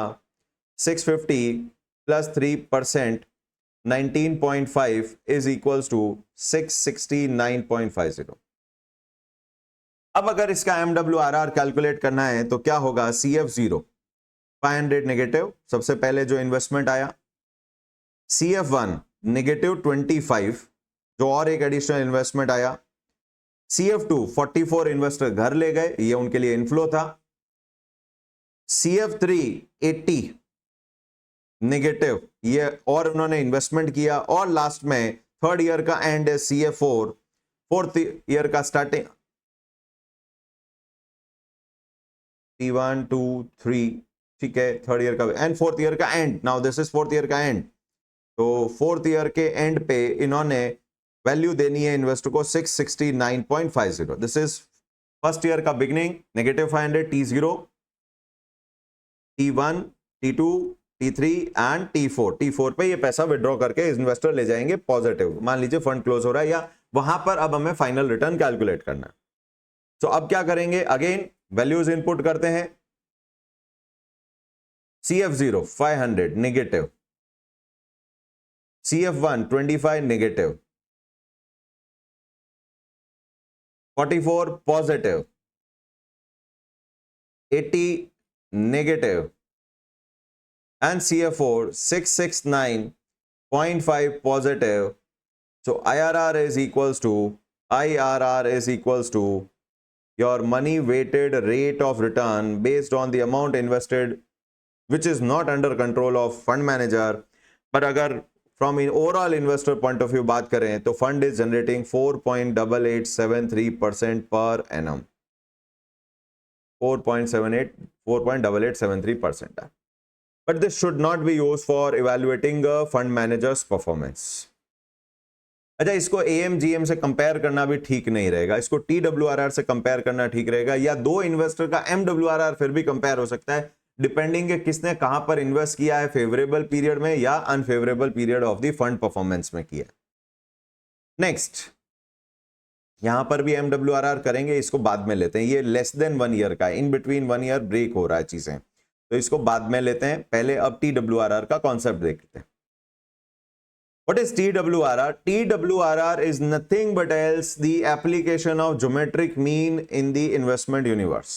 650 प्लस 3%, 19.5 is equals to 669.50। अब अगर इसका MWRR कैलकुलेट करना है तो क्या होगा, CF0 500 नेगेटिव, सबसे पहले जो इन्वेस्टमेंट आया, CF1 -25, जो और एक एडिशनल इन्वेस्टमेंट आया, CF2 44 इन्वेस्टर घर ले गए, ये उनके लिए इनफ्लो था, CF3 80 नेगेटिव, ये और उन्होंने इन्वेस्टमेंट किया, और लास्ट में थर्ड ईयर का एंड है CF4, फोर्थ ईयर का स्टार्टिंग, 1 2 3, ठीक है, थर्ड ईयर का एंड फोर्थ ईयर का and, now this is fourth year का एंड। तो फोर्थ ईयर के एंड पे इन्होंने वैल्यू देनी है इन्वेस्टर को 669.50। दिस इज फर्स्ट ईयर का beginning, -500, T0, T1, T2, T3 and T4 पे ये पैसा विड्रॉ करके इन्वेस्टर ले जाएंगे पॉजिटिव। मान लीजिए फंड क्लोज हो रहा है, या वहां पर अब हमें फाइनल रिटर्न कैलकुलेट करना है। तो अब क्या करेंगे, अगेन वैल्यूज इनपुट करते हैं। CF0 500 negative, CF1 25 negative, 44 positive, 80 negative, and CFO 669.5 positive. So IRR is equals to your money weighted rate of return based on the amount invested, which is not under control of fund manager. But अगर from an overall investor point of view बात करें तो fund is generating 4.8873% per annum. 4.8873%. But this should not be used for evaluating a fund manager's performance. अच्छा, इसको AMGM से compare करना भी ठीक नहीं रहेगा, इसको TWRR से कंपेयर करना ठीक रहेगा, या दो इन्वेस्टर का MWRR फिर भी कंपेयर हो सकता है, डिपेंडिंग है किसने कहां पर इन्वेस्ट किया है, फेवरेबल पीरियड में या unfavourable period of the fund performance में किया। नेक्स्ट, यहां पर भी MWRR करेंगे, इसको बाद में लेते हैं, ये लेस देन 1 ईयर का है, इन बिटवीन 1 ईयर ब्रेक हो रहा है चीजें, तो इसको बाद में लेते हैं, पहले अब TWRR का कॉन्सेप्ट देखते हैं। What is TWRR? TWRR is nothing but else the application of geometric mean in the investment universe.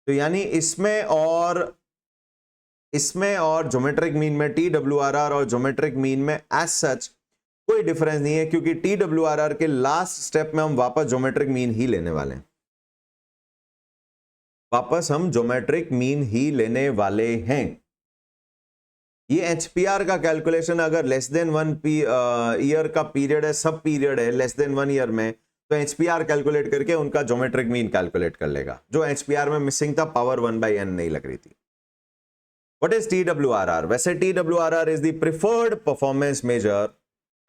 तो यानी इसमें और ज्योमेट्रिक मीन में TWRR और ज्योमेट्रिक मीन में एज सच कोई डिफरेंस नहीं है, क्योंकि TWRR के लास्ट स्टेप में हम वापस ज्योमेट्रिक मीन ही लेने वाले हैं, वापस हम ज्योमेट्रिक मीन ही लेने वाले हैं। ये HPR का कैलकुलेशन अगर लेस देन 1 ईयर का पीरियड है, सब पीरियड है लेस देन 1 ईयर में, तो HPR कैलकुलेट करके उनका ज्योमेट्रिक मीन कैलकुलेट कर लेगा, जो HPR में मिसिंग था, पावर 1/n नहीं लग रही थी। What is TWRR? वैसे TWRR is the preferred performance measure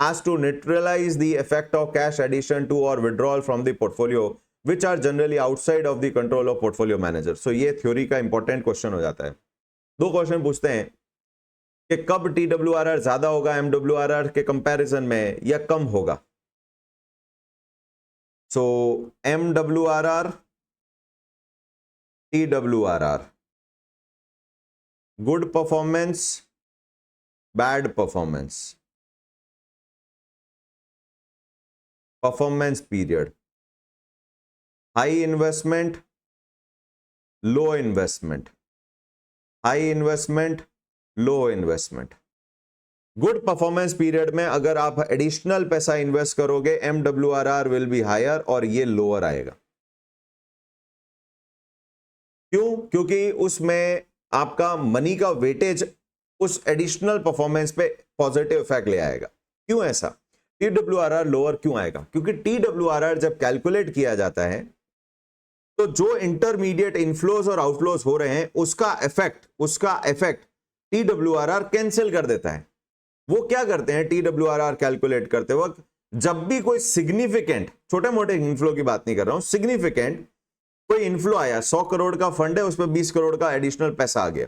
as to neutralize the effect of cash addition to or withdrawal from the portfolio which are generally outside of the control of portfolio manager. So ये theory का important question हो जाता है। दो question पूछते हैं कि कब TWRR ज्यादा होगा MWRR के कंपैरिजन में या कम होगा। So MWRR, TWRR, good performance, bad performance, performance period, high investment, low investment, high investment, लो इन्वेस्टमेंट। गुड परफॉर्मेंस पीरियड में अगर आप एडिशनल पैसा इन्वेस्ट करोगे MWRR विल बी हायर और ये लोअर आएगा। क्यों? क्योंकि उसमें आपका मनी का वेटेज उस एडिशनल परफॉर्मेंस पे पॉजिटिव इफेक्ट ले आएगा। क्यों ऐसा? TWRR लोअर क्यों आएगा? क्योंकि TWRR जब कैलकुलेट किया जाता है तो जो इंटरमीडिएट इनफ्लोज और आउटफ्लोज हो रहे हैं उसका इफेक्ट TWRR कैंसिल कर देता है। वो क्या करते हैं TWRR कैलकुलेट करते वक्त, जब भी कोई सिग्निफिकेंट, छोटे मोटे इनफ्लो की बात नहीं कर रहा हूं, सिग्निफिकेंट कोई इनफ्लो आया, 100 करोड़ का फंड है, उसमें 20 करोड़ का एडिशनल पैसा आ गया।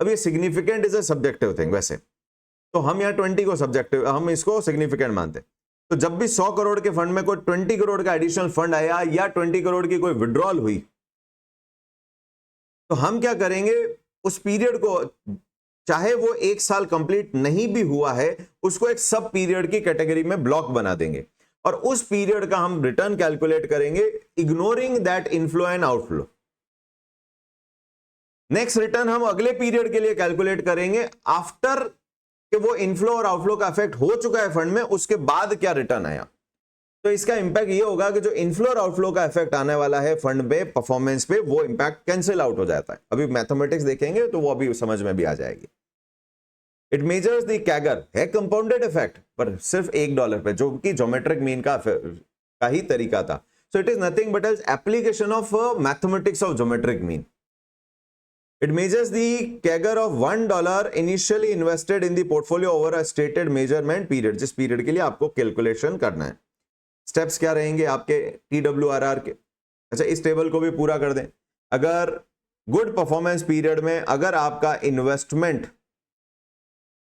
अब ये significant is a subjective thing, वैसे तो हम यहाँ 20 को सब्जेक्टिव, हम इसको सिग्निफिकेंट मानते हैं। तो जब भी 100 करोड़ के फंड में कोई 20 करोड़ का एडिशनल फंड आया या 20 करोड़ की कोई विड्रॉल हुई, तो हम क्या करेंगे, उस पीरियड को, चाहे वो 1 साल कंप्लीट नहीं भी हुआ है, उसको एक सब पीरियड की कैटेगरी में ब्लॉक बना देंगे और उस पीरियड का हम रिटर्न कैलकुलेट करेंगे, ignoring that inflow and outflow. Next return हम अगले पीरियड के लिए कैलकुलेट करेंगे आफ्टर कि वो इनफ्लो और आउटफ्लो का इफेक्ट हो चुका है फंड में, उसके बाद क्या रिटर्न आया। तो इसका इंपैक्ट ये होगा कि जो इनफ्लो और आउटफ्लो का इफेक्ट आने वाला है फंड पे, परफॉर्मेंस पे, वो इंपैक्ट कैंसिल आउट हो जाता है। अभी मैथमेटिक्स देखेंगे तो वो अभी समझ में भी आ जाएगी। इट मेजर्स द कैगर, है कंपाउंडेड इफेक्ट, पर सिर्फ $1 पे, जो कि ज्योमेट्रिक मीन का ही तरीका था। So it is nothing but as application of mathematics of geometric mean. It measures the CAGR of $1 initially invested in the portfolio over a stated measurement period, जिस पीरियड के लिए आपको कैलकुलेशन करना है। स्टेप्स क्या रहेंगे आपके TWRR के? अच्छा, इस टेबल को भी पूरा कर दें। अगर गुड परफॉर्मेंस पीरियड में अगर आपका इन्वेस्टमेंट,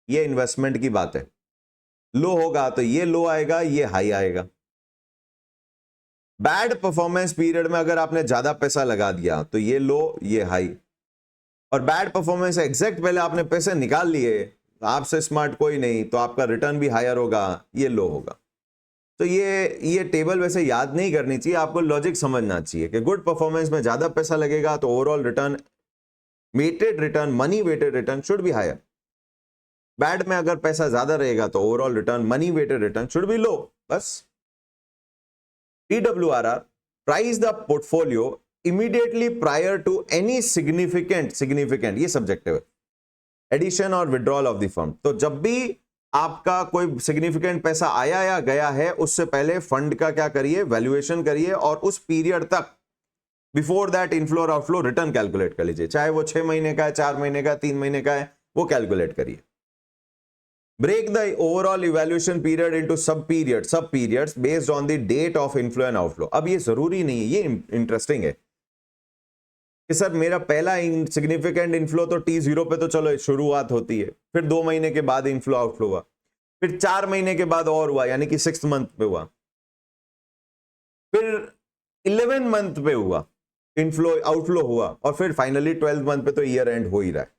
ये इन्वेस्टमेंट की बात है, लो होगा तो ये लो आएगा, ये हाई आएगा। बैड परफॉर्मेंस पीरियड में अगर आपने ज्यादा पैसा लगा दिया तो ये लो, ये हाई। और बैड परफॉर्मेंस एग्जैक्ट पहले आपने पैसे निकाल लिए, आपसे स्मार्ट कोई नहीं, तो आपका रिटर्न भी हायर होगा, ये लो होगा। तो ये टेबल वैसे याद नहीं करनी चाहिए, आपको लॉजिक समझना चाहिए कि गुड परफॉर्मेंस में ज्यादा पैसा लगेगा तो overall return, weighted return, money weighted return should be higher. Bad में अगर पैसा ज्यादा रहेगा तो overall return, money weighted return should be low, बस। TWRR, price the portfolio immediately prior to any significant ये सब्जेक्टिव है, एडिशन और विड्रॉल ऑफ द फंड। तो जब भी आपका कोई सिग्निफिकेंट पैसा आया या गया है, उससे पहले फंड का क्या करिए, वैल्यूएशन करिए, और उस पीरियड तक बिफोर दैट इनफ्लो और आउटफ्लो रिटर्न कैलकुलेट कर लीजिए, चाहे वो 6 महीने का है, 4 महीने का है, 3 महीने का है, वो कैलकुलेट करिए। Break the overall evaluation period into sub periods based on the date of inflow and outflow. अब ये जरूरी नहीं है, ये इंटरेस्टिंग है कि सर मेरा पहला सिग्निफिकेंट इनफ्लो तो T0 पे तो चलो शुरुआत होती है, फिर 2 महीने के बाद इनफ्लो आउटफ्लो हुआ, फिर 4 महीने के बाद और हुआ, यानी कि 6th मंथ पे हुआ, फिर 11 मंथ पे हुआ, इनफ्लो आउटफ्लो हुआ, और फिर फाइनली 12th मंथ पे तो ईयर एंड हो ही रहा है।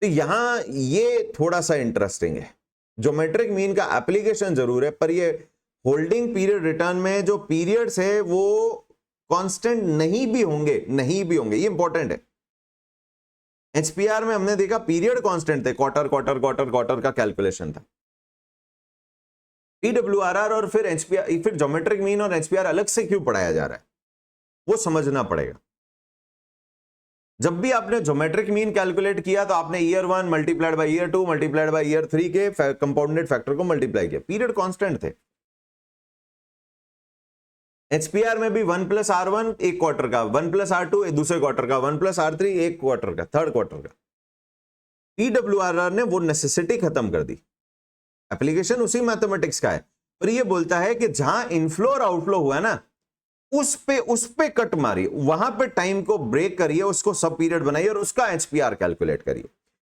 तो यहां ये थोड़ा सा इंटरेस्टिंग है। ज्योमेट्रिक मीन का एप्लीकेशन जरूर है, पर ये होल्डिंग पीरियड रिटर्न में जो पीरियड्स है वो कांस्टेंट नहीं भी होंगे, ये इंपॉर्टेंट है। एचपीआर में हमने देखा पीरियड कांस्टेंट थे, क्वार्टर का कैलकुलेशन था। TWRR और फिर एचपीआर, फिर ज्योमेट्रिक मीन और एचपीआर अलग से क्यों पढ़ाया जा रहा है, वो समझना पड़ेगा। जब भी आपने ज्योमेट्रिक मीन कैलकुलेट किया तो आपने year 1 multiplied by year 2 multiplied by year 3 के कंपाउंडेड फैक्टर को मल्टीप्लाई किया, पीरियड कांस्टेंट थे। एचपीआर में भी 1 + R1 एक क्वार्टर का, 1 + R2 दूसरे क्वार्टर का, 1 + R3 एक क्वार्टर का, थर्ड क्वार्टर का। TWRR ने वो नेसेसिटी खत्म कर दी, एप्लीकेशन उसी मैथमेटिक्स का है, पर ये बोलता है कि जहां इनफ्लो और आउटफ्लो हुआ ना, उस पे कट मारिए, वहां पे टाइम को ब्रेक करिए, उसको सब पीरियड बनाइए और उसका एचपीआर कैलकुलेट करिए।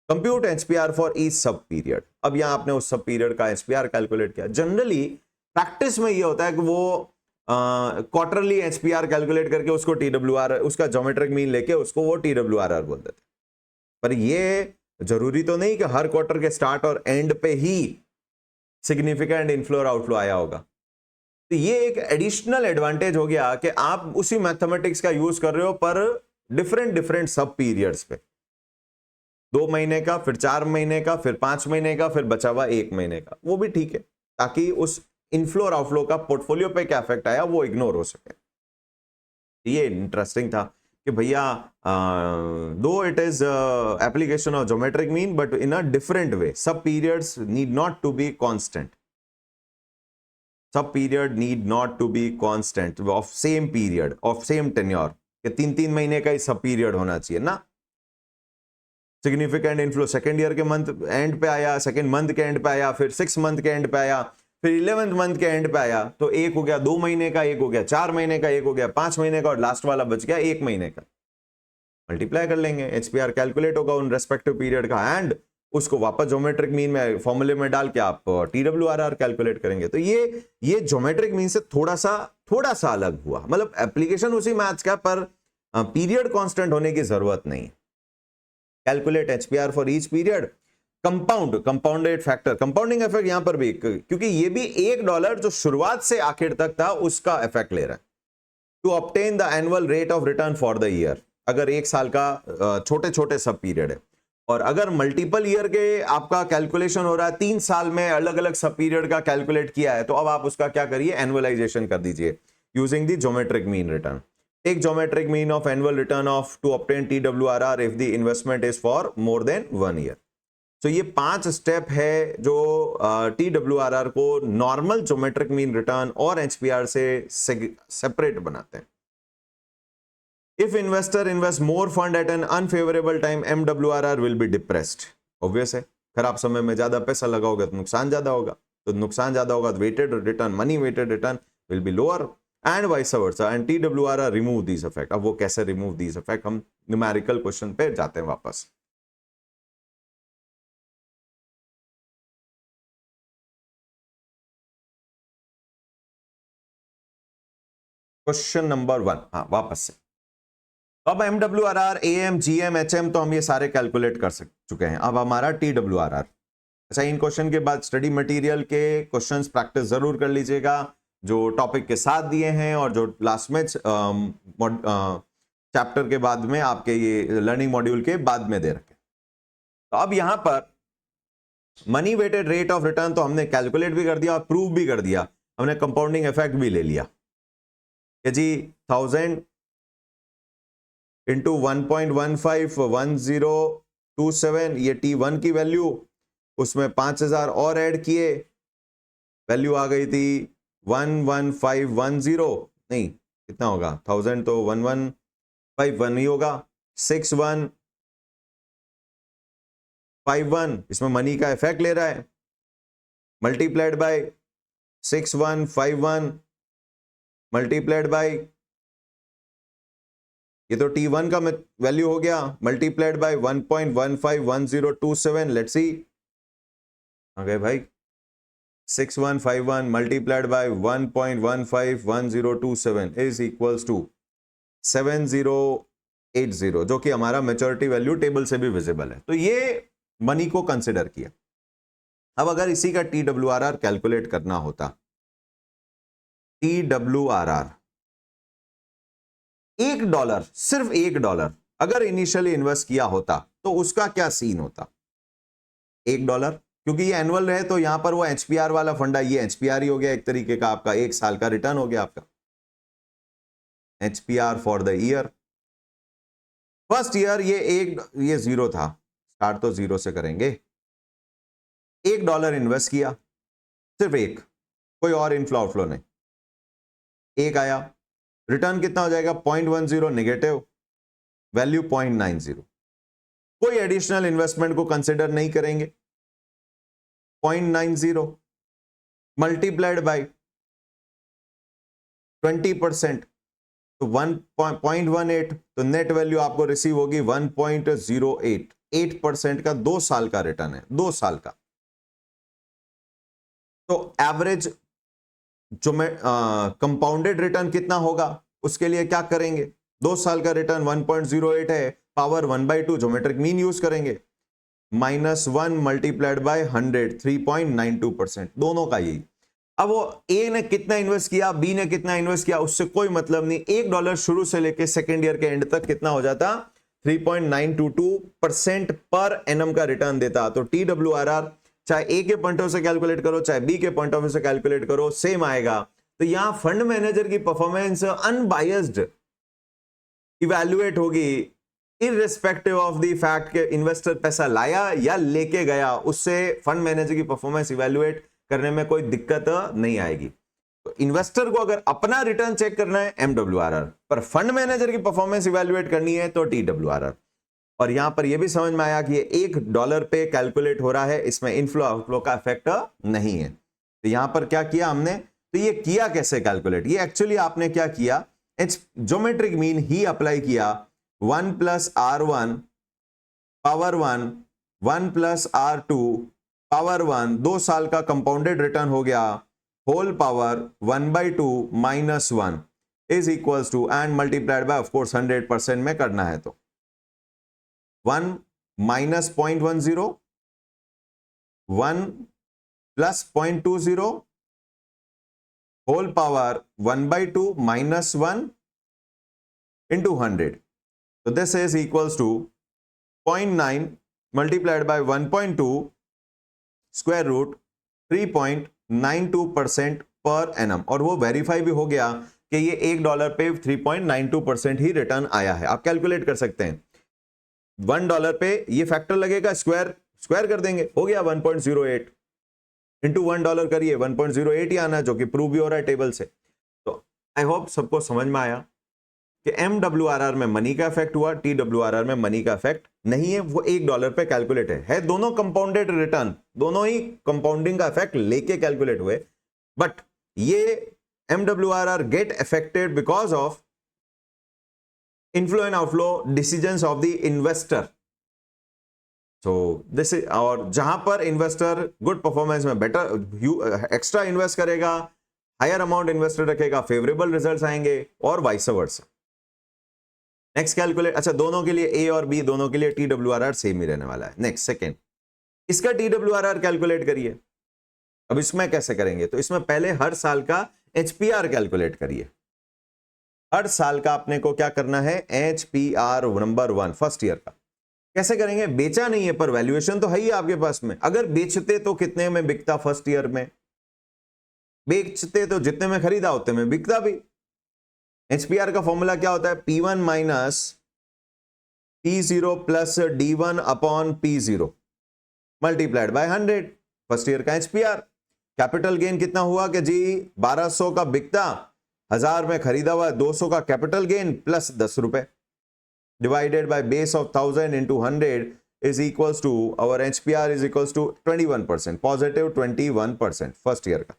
कंप्यूट एचपीआर फॉर ईच सब पीरियड। अब यहां आपने उस सब पीरियड का एचपीआर कैलकुलेट किया। जनरली प्रैक्टिस में ये होता है कि वो क्वार्टरली एचपीआर कैलकुलेट करके उसको TWR, उसका ज्योमेट्रिक मीन लेके उसको वो TWRR बोल देते। पर ये जरूरी तो नहीं कि हर क्वार्टर के स्टार्ट और एंड पे ही सिग्निफिकेंट इनफ्लो और आउटफ्लो आया होगा। तो ये एक एडिशनल एडवांटेज हो गया कि आप उसी मैथमेटिक्स का यूज कर रहे हो पर डिफरेंट सब पीरियड्स पे, 2 महीने का, फिर 4 महीने का, फिर 5 महीने का, फिर बचा हुआ 1 महीने का, वो भी ठीक है, ताकि उस इनफ्लो और आउटफ्लो का पोर्टफोलियो पे क्या इफेक्ट आया वो इग्नोर हो सके। ये इंटरेस्टिंग था कि भैया दो it is application of geometric mean but in a different way, sub periods need not to be constant, sub period need not to be constant of same period of same tenure, कि 3-3 महीने का ही सब period होना चाहिए ना। Significant inflow second year के month and पे आया, सेकेंड मंथ के एंड पे आया, फिर 6 मंथ के एंड पे आया, फिर 11th मंथ के एंड पे आया, तो एक हो गया 2 महीने का, एक हो गया 4 महीने का, एक हो गया 5 महीने का, और लास्ट वाला बच गया 1 महीने का। मल्टीप्लाई कर लेंगे, एचपीआर कैलकुलेट होगा उन रेस्पेक्टिव पीरियड का, एंड उसको वापस ज्योमेट्रिक मीन में फॉर्मूले में डाल के आप TWRR कैलकुलेट करेंगे। तो ये ज्योमेट्रिक मीन से थोड़ा सा अलग हुआ, मतलब एप्लीकेशन उसी मैथ्स का, पर पीरियड कांस्टेंट होने की जरूरत नहीं। Calculate एचपीआर for each period, compounded factor, compounding effect यहां पर भी, क्योंकि ये भी $1 जो शुरुआत से आखिर तक था उसका इफेक्ट ले रहा है। To obtain the annual rate of return for the year, अगर 1 साल का छोटे सब पीरियड है, और अगर मल्टीपल ईयर के आपका कैलकुलेशन हो रहा है, 3 साल में अलग अलग सब पीरियड का कैलकुलेट किया है, तो अब आप उसका क्या करिए, एनुअलाइजेशन कर दीजिए using the geometric mean return. Take geometric mean of annual return of to obtain TWRR if the investment is for more than 1 year. तो ये 5 स्टेप है जो TWRR को नॉर्मल ज्योमेट्रिक मीन रिटर्न और एचपीआर से सेपरेट बनाते हैं। If investor invest more fund at an unfavorable time, MWRR will be depressed. Obvious है, खराब समय में ज्यादा पैसा लगाओगे तो नुकसान ज्यादा होगा, तो weighted return, money weighted return will be lower and vice versa. And TWRR remove these effect. अब वो कैसे remove these effect, हम numerical question पे जाते हैं वापस। क्वेश्चन नंबर 1, हाँ वापस से। अब MWRR, AM, GM, HM तो हम ये सारे कैलकुलेट कर चुके हैं। अब हमारा TWRR, अच्छा, इन क्वेश्चन के बाद स्टडी मटेरियल के क्वेश्चंस प्रैक्टिस जरूर कर लीजिएगा, जो टॉपिक के साथ दिए हैं और जो लास्ट में चैप्टर के बाद में आपके ये लर्निंग मॉड्यूल के बाद में दे रखे। तो अब यहां पर money weighted rate of return तो हमने कैलकुलेट भी कर दिया और प्रूव भी कर दिया, हमने कंपाउंडिंग इफेक्ट भी ले लिया कि जी 1000 इंटू 1.151027, ये T1 की वैल्यू, उसमें 5000 और ऐड किए, वैल्यू आ गई थी 11510, नहीं कितना होगा 1000 तो 1151 नहीं होगा, 6151, इसमें मनी का इफेक्ट ले रहा है, मल्टीप्लाइड बाय 6151 मल्टीप्लाइड बाय, ये तो T1 का वैल्यू हो गया, मल्टीप्लाइड बाय 1.151027, लेट्स सी आ गए भाई, 6151 multiplied by 1.151027 is equals to 7080, जो कि हमारा मैच्योरिटी वैल्यू टेबल से भी विजिबल है। तो ये मनी को कंसिडर किया। अब अगर इसी का TWRR कैलकुलेट करना होता, TWRR $1, सिर्फ $1 अगर इनिशियली इन्वेस्ट किया होता तो उसका क्या सीन होता। $1, क्योंकि ये एनुअल है तो यहां पर वो HPR वाला फंडा, ये HPR ही हो गया एक तरीके का, आपका 1 साल का रिटर्न हो गया आपका, HPR for the year. First year ये 0 था, स्टार्ट तो 0 से करेंगे। $1 इन्वेस्ट किया, सिर्फ एक, कोई और इनफ्लो आउटफ्लो नहीं, एक आया, रिटर्न कितना हो जाएगा 0.10 नेगेटिव, वैल्यू 0.90, कोई एडिशनल इन्वेस्टमेंट को कंसिडर नहीं करेंगे, 0.90 मल्टीप्लाइड बाय 20%, तो 1.18, तो नेट वैल्यू आपको रिसीव होगी 1.08, 8% का 2 साल का रिटर्न है, 2 साल का। तो एवरेज जो मैं कंपाउंडेड रिटर्न कितना होगा उसके लिए क्या करेंगे, 2 साल का रिटर्न 1.08 है, पावर 1/2 ज्योमेट्रिक मीन यूज करेंगे, -1 मल्टीप्लाइड बाय 100, 3.92%, दोनों का यही। अब वो ए ने कितना इन्वेस्ट किया, बी ने कितना इन्वेस्ट किया, उससे कोई मतलब नहीं। $1 शुरू से लेके सेकेंड ईयर के एंड तक कितना हो जाता, 3.922% पर एनम का रिटर्न देता। तो TWRR चाहे ए के पॉइंट ऑफ से कैलकुलेट करो चाहे बी के पॉइंट ऑफ से कैलकुलेट करो, सेम आएगा। तो यहां फंड मैनेजर की परफॉर्मेंस अनबायस्ड इवैल्यूएट होगी, इररिस्पेक्टिव ऑफ द फैक्ट के इन्वेस्टर पैसा लाया या लेके गया, उससे फंड मैनेजर की परफॉर्मेंस इवैल्यूएट करने में कोई दिक्कत नहीं आएगी। तो इन्वेस्टर को अगर अपना रिटर्न चेक करना है MWRR, पर फंड मैनेजर की परफॉर्मेंस इवैल्यूएट करनी है तो TWRR। और यहां पर यह भी समझ में आया कि ये $1 पे कैलकुलेट हो रहा है, इसमें इनफ्लो आउटफ्लो का इफेक्ट नहीं है। तो यहां पर क्या किया हमने, तो ये किया कैसे कैलकुलेट, ये एक्चुअली आपने क्या किया, ज्योमेट्रिक मीन ही अप्लाई किया, 1 + R1 पावर 1, 1 + R2 पावर 1, 2 साल का कंपाउंडेड रिटर्न हो गया, whole power 1/2 -1 is equals to, and multiplied by of course 100% में करना है तो 1 - 0.10, 1 + 0.20, whole power 1/2 -1 into 100. So this is equals to 0.9 multiplied by 1.2 square root 3.92% per annum. और वो वेरीफाई भी हो गया कि ये $1 पे 3.92% ही रिटर्न आया है। आप कैलकुलेट कर सकते हैं, $1 पे ये फैक्टर लगेगा, स्क्वायर कर देंगे, हो गया 1.08 इंटू $1 करिए, 1.08 ही आना है, जो कि प्रूव भी हो रहा है टेबल से। तो आई होप सबको समझ में आया कि MWRR में मनी का इफेक्ट हुआ, TWRR में मनी का इफेक्ट नहीं है, वो $1 पे कैलकुलेट है दोनों कंपाउंडेड रिटर्न, दोनों ही कंपाउंडिंग का इफेक्ट लेके कैलकुलेट हुए, बट ये MWRR get affected because of inflow and outflow decisions of the investor. So this is, और जहां पर इन्वेस्टर गुड परफॉर्मेंस में बेटर एक्स्ट्रा इन्वेस्ट करेगा, हायर अमाउंट इन्वेस्टर रखेगा, फेवरेबल रिजल्ट्स आएंगे, और वाइस वर्सा। नेक्स्ट कैलकुलेट, अच्छा दोनों के लिए ए और बी दोनों के लिए TWRR सेम ही रहने वाला है। नेक्स्ट सेकेंड, इसका TWRR कैलकुलेट करिए। अब इसमें कैसे करेंगे, तो इसमें पहले हर साल का HPR कैलकुलेट करिए। हर साल का आपने को क्या करना है, HPR नंबर 1 फर्स्ट ईयर का। कैसे करेंगे, बेचा नहीं है पर वैल्यूएशन तो है ही आपके पास में। अगर बेचते तो कितने में बिकता फर्स्ट ईयर में, बेचते तो जितने में खरीदा उतने में बिकता भी। HPR का फॉर्मूला क्या होता है, P1 minus P0 plus D1 upon P0 multiplied by 100, first year का HPR। कैपिटल गेन कितना हुआ कि जी 1200 का बिकता, 1000 में खरीदा हुआ, 200 का कैपिटल गेन प्लस 10 रुपए divided by base of 1000 into 100 is equals to our HPR is equals to 21%, positive 21% first year का।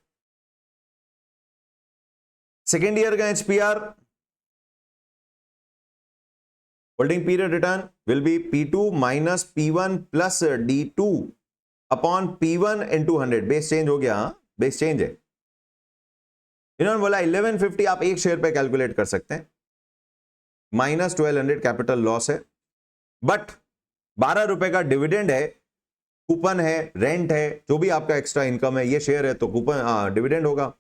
सेकेंड ईयर का HPR holding period return will be P2 minus P1 plus D2 upon P1 into 100, base change हो गया, base change है। इन्होंने बोला 1150 आप एक share पे कैलकुलेट कर सकते हैं, माइनस 1200 कैपिटल लॉस है, बट 12 रुपए का डिविडेंड है, कूपन है, रेंट है, जो भी आपका एक्स्ट्रा इनकम है, ये शेयर है तो कूपन डिविडेंड होगा।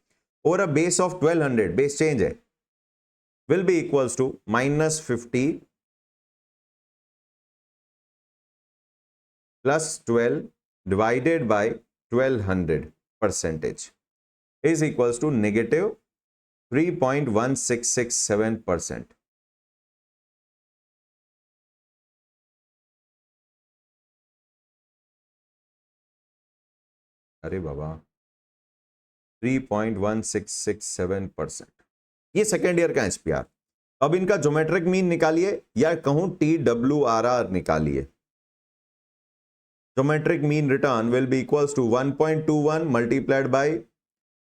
और a base of 1200 base change है, will be equals to minus 50 plus 12 divided by 1200 percentage is equals to negative 3.1667%। अरे बाबा 3.1667%, ये सेकेंड ईयर का HPR। अब इनका ज्योमेट्रिक मीन निकालिए या कहूं TWRR निकालिए। Geometric mean return will be equals to 1.21 multiplied by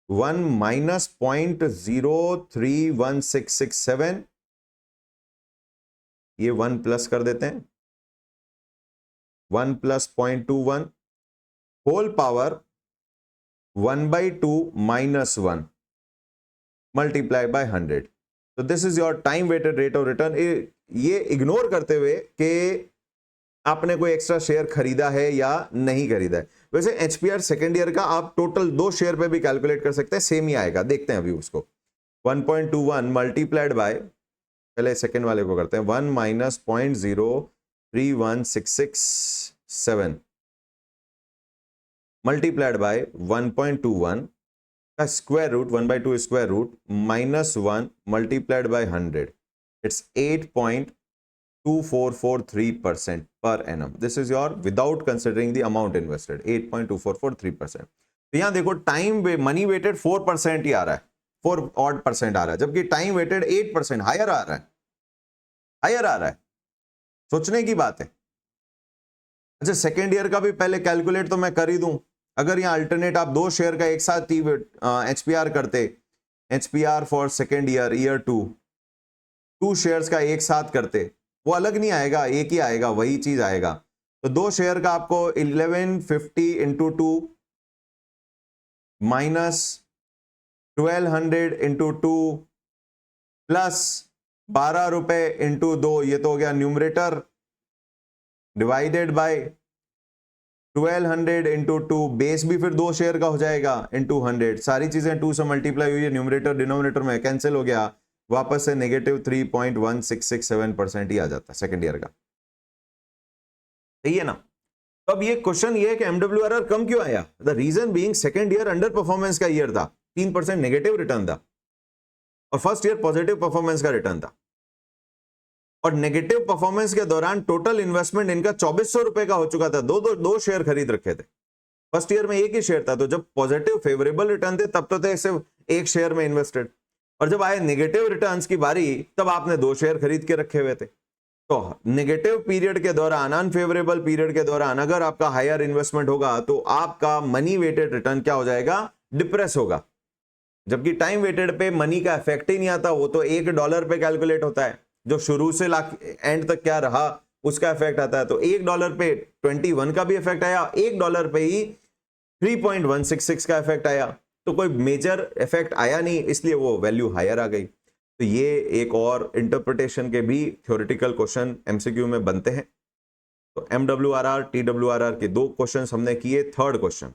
1 minus 0.031667, ये 1 प्लस कर देते हैं, 1 plus 0.21 whole power 1/2 minus 1 multiply by 100। तो this is your time weighted rate of return. ये इग्नोर करते हुए कि आपने कोई एक्स्ट्रा शेयर खरीदा है या नहीं खरीदा है। वैसे HPR सेकेंड ईयर का आप टोटल 2 शेयर पे भी कैलकुलेट कर सकते हैं, सेम ही आएगा, देखते हैं अभी उसको। 1.21 मल्टीप्लाइड बाय, पहले सेकेंड वाले को करते हैं, 1 माइनस 0.031667 मल्टीप्लाइड बाय 1.21 का square root, 1/2 square root minus 1 multiplied by 100, it's 8.2443% per annum. This is your without considering the amount invested, 8.2443%। तो यहां देखो टाइम मनी वेटेड 4% ही आ रहा है, 4% आ रहा है, जबकि टाइम वेटेड 8% हायर आ रहा है, हायर आ रहा है। सोचने की बात है। अच्छा सेकेंड ईयर का भी पहले कैलकुलेट तो मैं कर ही दूं। अगर यहां अल्टरनेट आप 2 शेयर का एक साथ HPR करते, HPR for second year year 2 shares का एक साथ करते, वो अलग नहीं आएगा, एक ही आएगा, वही चीज आएगा। तो 2 शेयर का आपको 1150 इंटू 2 माइनस 1200 इंटू 2 प्लस 12 रुपए इंटू 2, ये तो हो गया numerator, divided by 1200 into 2, base भी फिर 2 शेयर का हो जाएगा इंटू 100, सारी चीजें 2 से मल्टीप्लाई हुई है, न्यूमरेटर डिनोमिनेटर में कैंसिल हो गया, वापस से नेगेटिव 3.1667% ही आ जाता है सेकेंड ईयर का। सही है ना। तो अब ये क्वेश्चन ये है कि MWRR कम क्यों आया, the reason being second year under performance का ईयर था, 3% नेगेटिव रिटर्न था, और फर्स्ट ईयर पॉजिटिव परफॉर्मेंस का रिटर्न था। और नेगेटिव परफॉर्मेंस के दौरान टोटल इन्वेस्टमेंट इनका 2400 रुपए का हो चुका था, दो शेयर खरीद रखे थे। फर्स्ट ईयर में एक ही शेयर था, तो जब पॉजिटिव फेवरेबल रिटर्न थे तब तो थे सिर्फ एक शेयर में इन्वेस्टेड, और जब आए नेगेटिव रिटर्न्स की बारी तब आपने 2 शेयर खरीद के रखे हुए थे। तो नेगेटिव पीरियड के दौरान, अनफेवरेबल पीरियड के दौरान अगर आपका हायर इन्वेस्टमेंट होगा तो आपका मनी वेटेड रिटर्न क्या हो जाएगा, डिप्रेस होगा। जबकि टाइम वेटेड पे मनी का इफेक्ट ही नहीं आता, वो तो $1 पे कैलकुलेट होता है, जो शुरू से एंड तक क्या रहा उसका इफेक्ट आता है। तो $1 पे 21 का भी इफेक्ट आया, $1 पे ही 3.166 का इफेक्ट आया, तो कोई मेजर इफेक्ट आया नहीं, इसलिए वो वैल्यू हायर आ गई। तो ये एक और इंटरप्रिटेशन के भी थ्योरेटिकल क्वेश्चन MCQ में बनते हैं। तो MWRR TWRR के 2 क्वेश्चन हमने किए। थर्ड क्वेश्चन,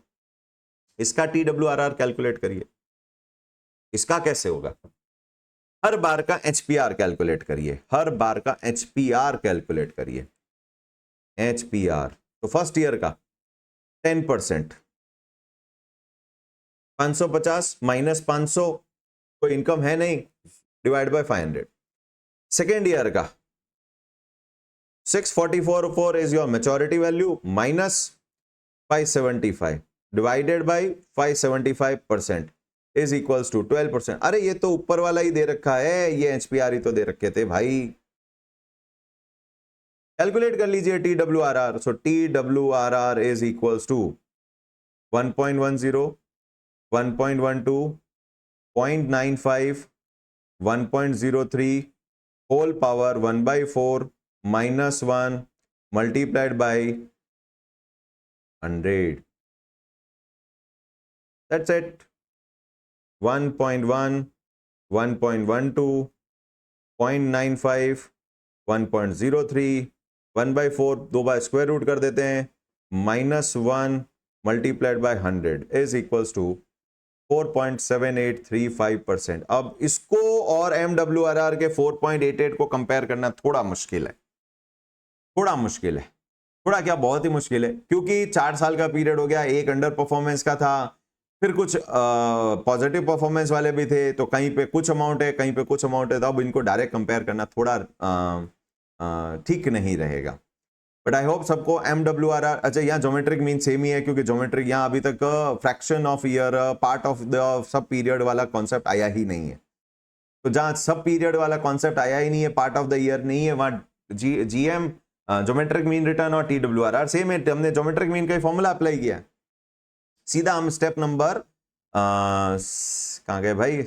इसका TWRR कैलकुलेट करिए। इसका कैसे होगा? हर बार का HPR कैलकुलेट करिए, हर बार का HPR कैलकुलेट करिए। HPR तो फर्स्ट ईयर का 10%, 550 माइनस 500, कोई इनकम है नहीं, डिवाइड बाय 500। सेकेंड ईयर का 644 is your maturity value minus 575 divided by 575% is equals to 12%। अरे ये तो ऊपर वाला ही दे रखा है, ये HPR ही तो दे रखे थे भाई। कैलकुलेट कर लीजिए TWRR। So TWRR is equals to 1.10, 1.12, 0.95, 1.03 whole power 1/4 minus 1 multiplied by 100। That's it. 1.1, 1.12, 0.95, 1.03, 1/4 दो बार स्क्वायर रूट कर देते हैं, minus 1 multiplied by 100 is equals to 4.7835%। अब इसको और MWRR के 4.88 को कंपेयर करना थोड़ा मुश्किल है, थोड़ा मुश्किल है, थोड़ा क्या बहुत ही मुश्किल है, क्योंकि 4 साल का पीरियड हो गया, एक अंडर परफॉर्मेंस का था, फिर कुछ पॉजिटिव परफॉर्मेंस वाले भी थे, तो कहीं पे कुछ अमाउंट है, कहीं पे कुछ अमाउंट है, तो अब इनको डायरेक्ट कंपेयर करना थोड़ा ठीक नहीं रहेगा। बट आई होप सबको MWRR, अच्छा यहाँ ज्योमेट्रिक मीन सेम ही है, क्योंकि ज्योमेट्रिक यहाँ अभी तक fraction of year, part of the sub period वाला कॉन्सेप्ट आया ही नहीं है। तो जहां सब पीरियड वाला कॉन्सेप्ट आया ही नहीं है, पार्ट ऑफ द ईयर नहीं है, वहां GM ज्योमेट्रिक मीन रिटर्न और TWRR सेम है। हमने ज्योमेट्रिक मीन का ही फॉर्मूला अप्लाई किया, सीधा हम स्टेप नंबर कहां गए भाई,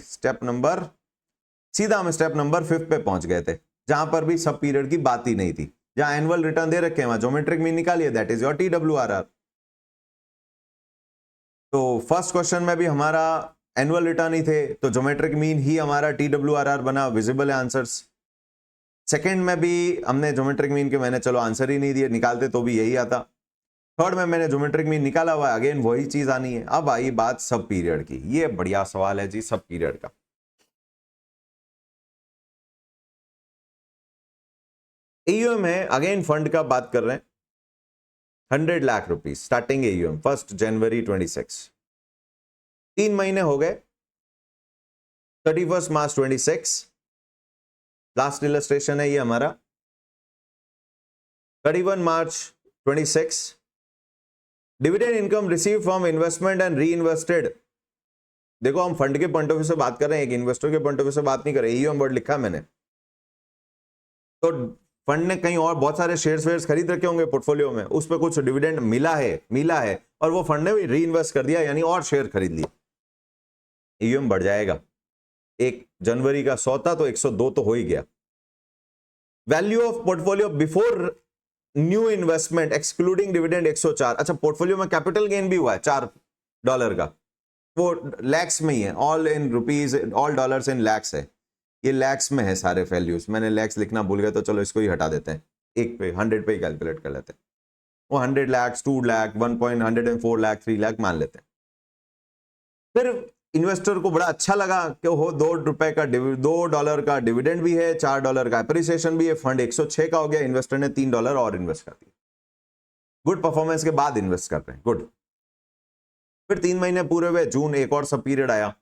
सीधा हम स्टेप नंबर 5 पे पहुंच गए थे, जहां पर भी सब पीरियड की बात ही नहीं थी। जहां एनुअल रिटर्न दे रखे हैं वहां ज्योमेट्रिक मीन निकालिए, दैट इज योर TWRR। तो फर्स्ट क्वेश्चन में भी हमारा एनुअल रिटर्न ही थे, तो ज्योमेट्रिक मीन ही हमारा TWRR बना, विजिबल है आंसर्स। सेकंड में भी हमने ज्योमेट्रिक मीन के मैंने चलो आंसर ही नहीं दिए, निकालते तो भी यही आता। थर्ड में मैंने ज्योमेट्रिक मीन निकाला हुआ है, अगेन वही चीज आनी है। अब आई बात सब पीरियड की, ये बढ़िया सवाल है जी, सब पीरियड का। AUM है, अगेन फंड का बात कर रहे हैं, 100 लाख रुपीज स्टार्टिंग AUM 1 जनवरी 26। 3 महीने हो गए, 31 मार्च 26 लास्ट इलस्ट्रेशन है ये हमारा। 31 मार्च 26 dividend income receive from investment and re invested. देखो हम फंड के पॉइंट ऑफ व्यू से बात कर रहे हैं, एक इन्वेस्टर के पॉइंट ऑफ व्यू से बात नहीं कर रहे। AUM वर्ड लिखा मैंने, तो फंड ने कहीं और बहुत सारे शेयर्स वेयर्स खरीद रखे होंगे पोर्टफोलियो में, उस पर कुछ डिविडेंड मिला है और वो फंड ने भी री इन्वेस्ट कर दिया, यानी और शेयर खरीद लिए, AUM बढ़ जाएगा। 1 जनवरी का 100 था तो 102 तो हो ही गया। Value of portfolio before new investment excluding dividend 104। अच्छा पोर्टफोलियो में कैपिटल गेन भी हुआ है $4 का, वो लैक्स में ही है, all in rupees, all dollars in lakhs है, ये लैक्स में है सारे वैल्यूज। मैंने लैक्स लिखना भूल गया, तो चलो इसको ही हटा देते हैं, एक पे 100 पे ही कैलकुलेट कर लेते हैं। वो 100 लाख, 2 लाख, 1.104 लाख, 3 लाख मान लेते हैं। फिर इन्वेस्टर को बड़ा अच्छा लगा कि हो $2 का डिविडेंड भी है, $4 का एप्रिसिएशन भी है, फंड 106 का हो गया, इन्वेस्टर ने $3 और इन्वेस्ट कर दिया। गुड परफॉर्मेंस के बाद इन्वेस्ट कर रहे हैं, गुड। फिर 3 महीने पूरे हुए, जून एक और सब पीरियड आया।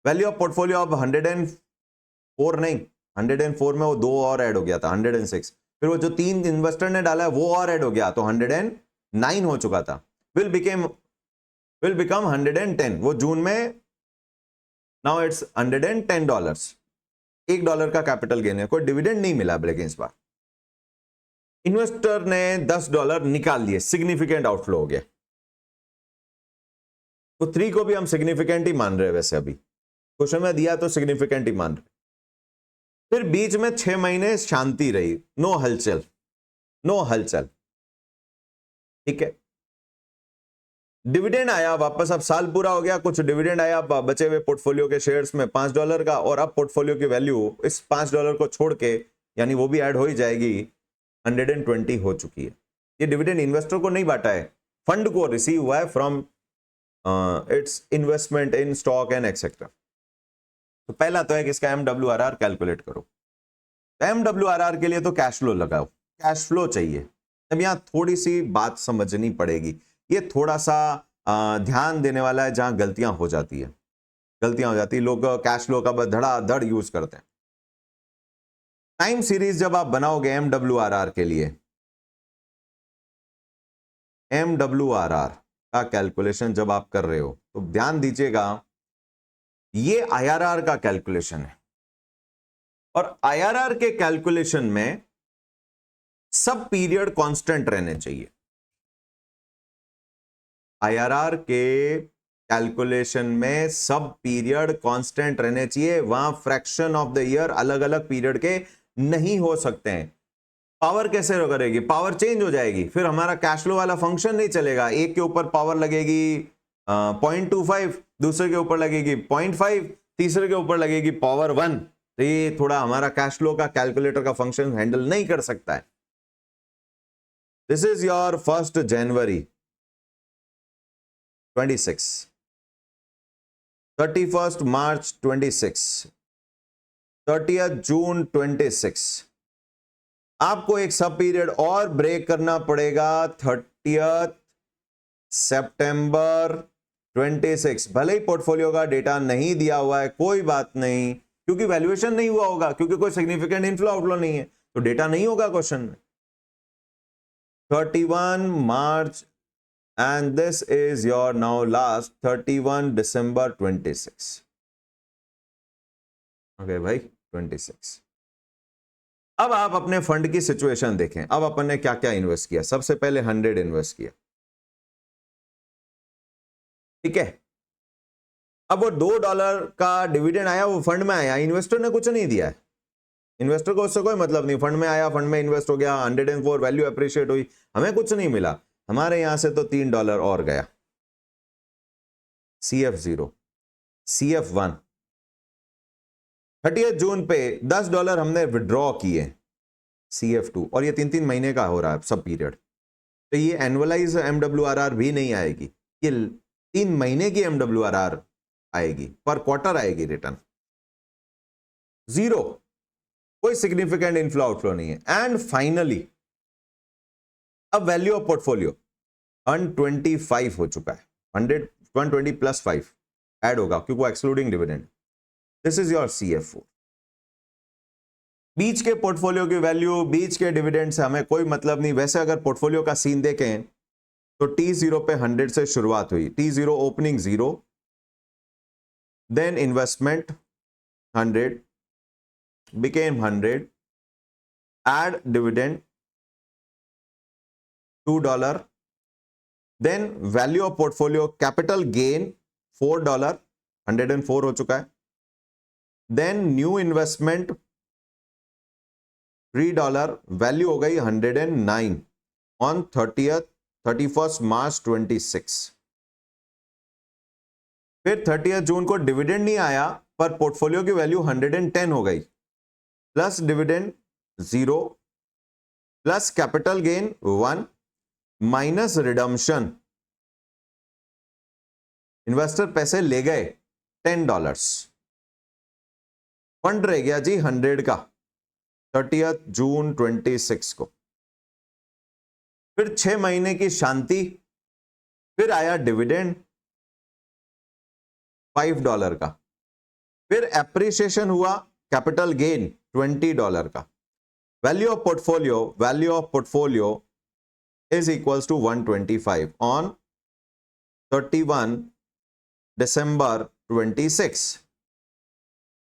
वैल्यू ऑफ पोर्टफोलियो अब 104 नहीं, 104 में वो 2 और ऐड हो गया था, 106। फिर वो जो 3 इन्वेस्टर ने डाला है वो और ऐड हो गया, तो 109 हो चुका था। विल बिकम 110, वो जून में, नाउ इट्स $110। $1 का कैपिटल गेन है, कोई डिविडेंड नहीं मिला लेकिन इस बार इन्वेस्टर ने $10 निकाल लिए, सिग्निफिकेंट आउटफ्लो हो गया। तो 3 को भी हम सिग्निफिकेंट ही मान रहे हैं, वैसे अभी क्वेश्चन में दिया तो सिग्निफिकेंट ही मान रहे। फिर बीच में 6 महीने शांति रही, नो हलचल, ठीक है। डिविडेंड आया वापस, अब साल पूरा हो गया, कुछ डिविडेंड आया बचे हुए पोर्टफोलियो के शेयर्स में $5 का, और अब पोर्टफोलियो की वैल्यू इस $5 को छोड़ के, यानी वो भी ऐड हो ही जाएगी, 120 हो चुकी है। ये डिविडेंड इन्वेस्टर को नहीं बांटा है, फंड को रिसीव हुआ है from its investment in stock and etcetera. तो पहला तो है कि इसका MWRR कैलकुलेट करो। MWRR के लिए तो कैश फ्लो लगाओ, कैश फ्लो चाहिए। अब यहां थोड़ी सी बात समझनी पड़ेगी, ये थोड़ा सा ध्यान देने वाला है, जहां गलतियां हो जाती है, लोग कैश फ्लो का बस धड़ाधड़ यूज करते हैं। टाइम सीरीज जब आप बनाओगे MWRR के लिए, MWRR का कैलकुलेशन जब आप कर रहे हो तो ध्यान दीजिएगा, ये IRR का कैलकुलेशन है, और IRR के कैलकुलेशन में सब पीरियड कांस्टेंट रहने चाहिए। IRR के कैलकुलेशन में सब पीरियड कांस्टेंट रहने चाहिए, वहां फ्रैक्शन ऑफ द ईयर अलग अलग पीरियड के नहीं हो सकते हैं। पावर कैसे करेगी, पावर चेंज हो जाएगी, फिर हमारा कैश फ्लो वाला फंक्शन नहीं चलेगा। एक के ऊपर पावर लगेगी 0.25, दूसरे के ऊपर लगेगी 0.5, तीसरे के ऊपर लगेगी पावर 1। तो ये थोड़ा हमारा कैश फ्लो का कैलकुलेटर का फंक्शन हैंडल नहीं कर सकता है। दिस इज योर 1 जनवरी 26, 31 मार्च 26, 30 जून 26। आपको एक सब पीरियड और ब्रेक करना पड़ेगा 30 सितंबर 26। भले ही पोर्टफोलियो का डेटा नहीं दिया हुआ है, कोई बात नहीं, क्योंकि वैल्यूएशन नहीं हुआ होगा, क्योंकि कोई सिग्निफिकेंट इनफ्लो आउटफ्लो नहीं है, तो डेटा नहीं होगा क्वेश्चन में। 31 मार्च and this is your now last 31 December 26। Okay भाई 26। अब आप अपने फंड की सिचुएशन देखें। अब अपन ने क्या क्या इन्वेस्ट किया, सबसे पहले 100 इन्वेस्ट किया, ठीक है। अब वो $2 का डिविडेंड आया, वो फंड में आया, इन्वेस्टर ने कुछ नहीं दिया है, इन्वेस्टर को उससे कोई मतलब नहीं, फंड में आया, फंड में इन्वेस्ट हो गया, 104 वैल्यू अप्रिशिएट हुई, हमें कुछ नहीं मिला। हमारे यहां से तो $3 और गया, CF0, CF1। 30 जून पे $10 हमने विड्रॉ किए, CF2, और ये 3-3 महीने का हो रहा है सब पीरियड। तो ये एनुअलाइज MWRR भी नहीं आएगी, ये 3 महीने की MWRR आएगी, पर क्वार्टर आएगी रिटर्न। जीरो, कोई सिग्निफिकेंट इनफ्लो आउटफ्लो नहीं है। एंड फाइनली अब वैल्यू ऑफ पोर्टफोलियो 125 हो चुका है, 120 प्लस 5 ऐड होगा क्योंकि वो excluding dividend. This is your CF4। बीच के पोर्टफोलियो की वैल्यू, बीच के डिविडेंड से हमें कोई मतलब नहीं। वैसे अगर पोर्टफोलियो का सीन देखें तो T0 पे 100 से शुरुआत हुई, T0 opening 0, then investment 100 became 100, add dividend $2, then value of portfolio capital gain $4, 104 हो चुका है, then new investment $3, वैल्यू हो गई 109 on 31st March 26। फिर 30 जून को डिविडेंड नहीं आया, पर पोर्टफोलियो की वैल्यू 110 हो गई, plus dividend 0, plus capital gain 1, minus redemption, investor पैसे ले गए $10, फंड रह गया जी 100 का 30 जून 26 को। फिर 6 महीने की शांति, फिर आया डिविडेंड $5 का, फिर एप्रिसिएशन हुआ, कैपिटल गेन $20 का। Value of portfolio is equals to 125 on 31 December 26।